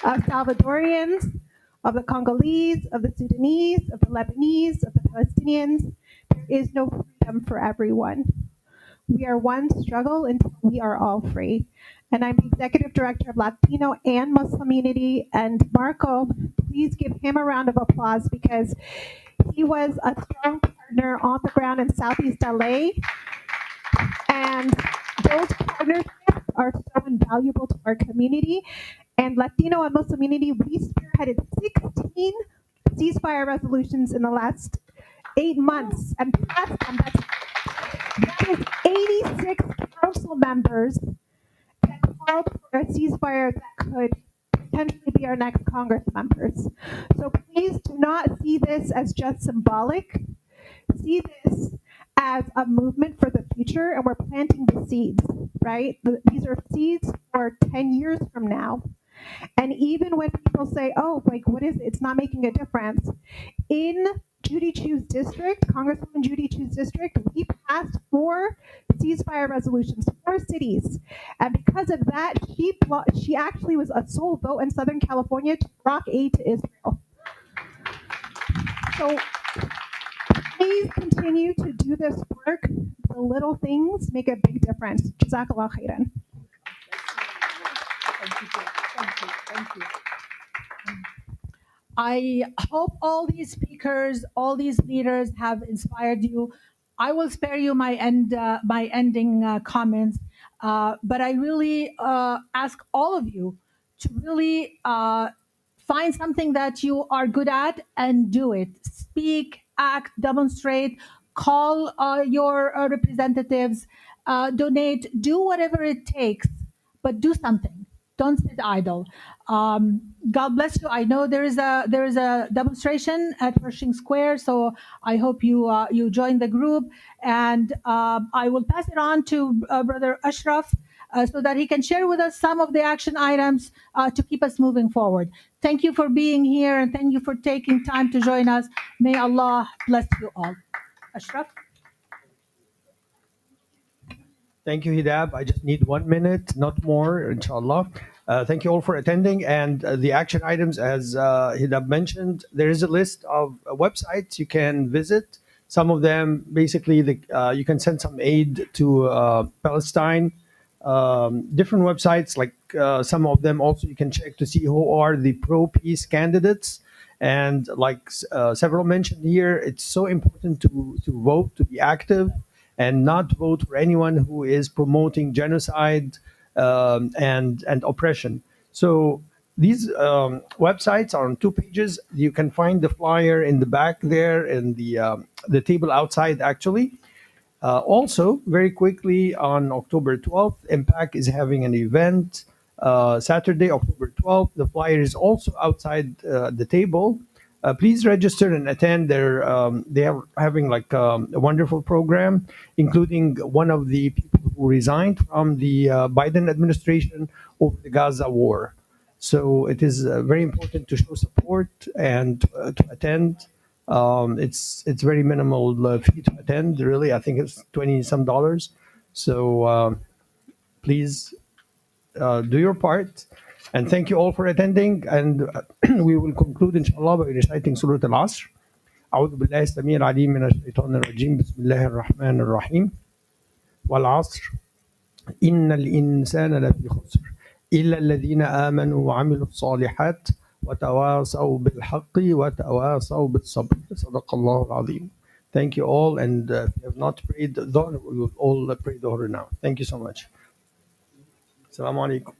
of Salvadorians, of the Congolese, of the Sudanese, of the Lebanese, of the Palestinians, there is no freedom for everyone. We are one struggle until we are all free. And I'm the executive director of Latino and Muslim Unity. And Marco, please give him a round of applause, because he was a strong partner on the ground in Southeast LA. And those partnerships are so invaluable to our community. And Latino and Muslim Unity, we spearheaded 16 ceasefire resolutions in the last 8 months and passed them. That is 86 council members that called for a ceasefire that could potentially be our next Congress members. So please do not see this as just symbolic. See this as a movement for the future, and we're planting the seeds, right? These are seeds for 10 years from now. And even when people say, oh, like, what is it? It's not making a difference. In Judy Chu's district, Congresswoman Judy Chu's district, we passed 4 ceasefire resolutions, 4 cities. And because of that, she actually was a sole vote in Southern California to block aid to Israel. So please continue to do this work. The little things make a big difference. Jazakallah khairan. Thank you. I hope all these speakers, all these leaders have inspired you. I will spare you my ending comments, but I really ask all of you to really find something that you are good at and do it. Speak, act, demonstrate, call your representatives, donate, do whatever it takes, but do something. Don't sit idle. God bless you. I know there is a demonstration at Pershing Square, so I hope you join the group, and I will pass it on to Brother Ashraf so that he can share with us some of the action items to keep us moving forward. Thank you for being here, and thank you for taking time to join us. May Allah bless you all. Ashraf. Thank you, Hidab. I just need 1 minute, not more, inshallah. Thank you all for attending. And the action items, as Hidab mentioned, there is a list of websites you can visit. Some of them, basically, you can send some aid to Palestine. Different websites, like some of them also you can check to see who are the pro-peace candidates. And like several mentioned here, it's so important to vote, to be active, and not vote for anyone who is promoting genocide and oppression. So These websites are on 2 pages. You can find the flyer in the back there and the table outside, actually. Also, very quickly, on October 12th, Impact is having an event. Saturday, October 12th. The flyer is also outside the table. Please register and attend. They are having like a wonderful program, including one of the people who resigned from the Biden administration over the Gaza war. So it is very important to show support and to attend. It's very minimal fee to attend. Really, I think it's $20 some. So please do your part. And thank you all for attending. And we will conclude inshallah by reciting Surah Al-Asr. أعوذ بالله السميع العليم من الشيطان الرجيم بسم الله الرحمن الرحيم والعصر إن الإنسان لفي خسر إلا الذين آمنوا وعملوا الصالحات وتواصوا بالحق وتواصوا بالصبر صدق الله العظيم. Thank you all, and if you have not prayed the Dhuhr, we will all pray the Dhuhr now. Thank you so much. Assalamu alaikum.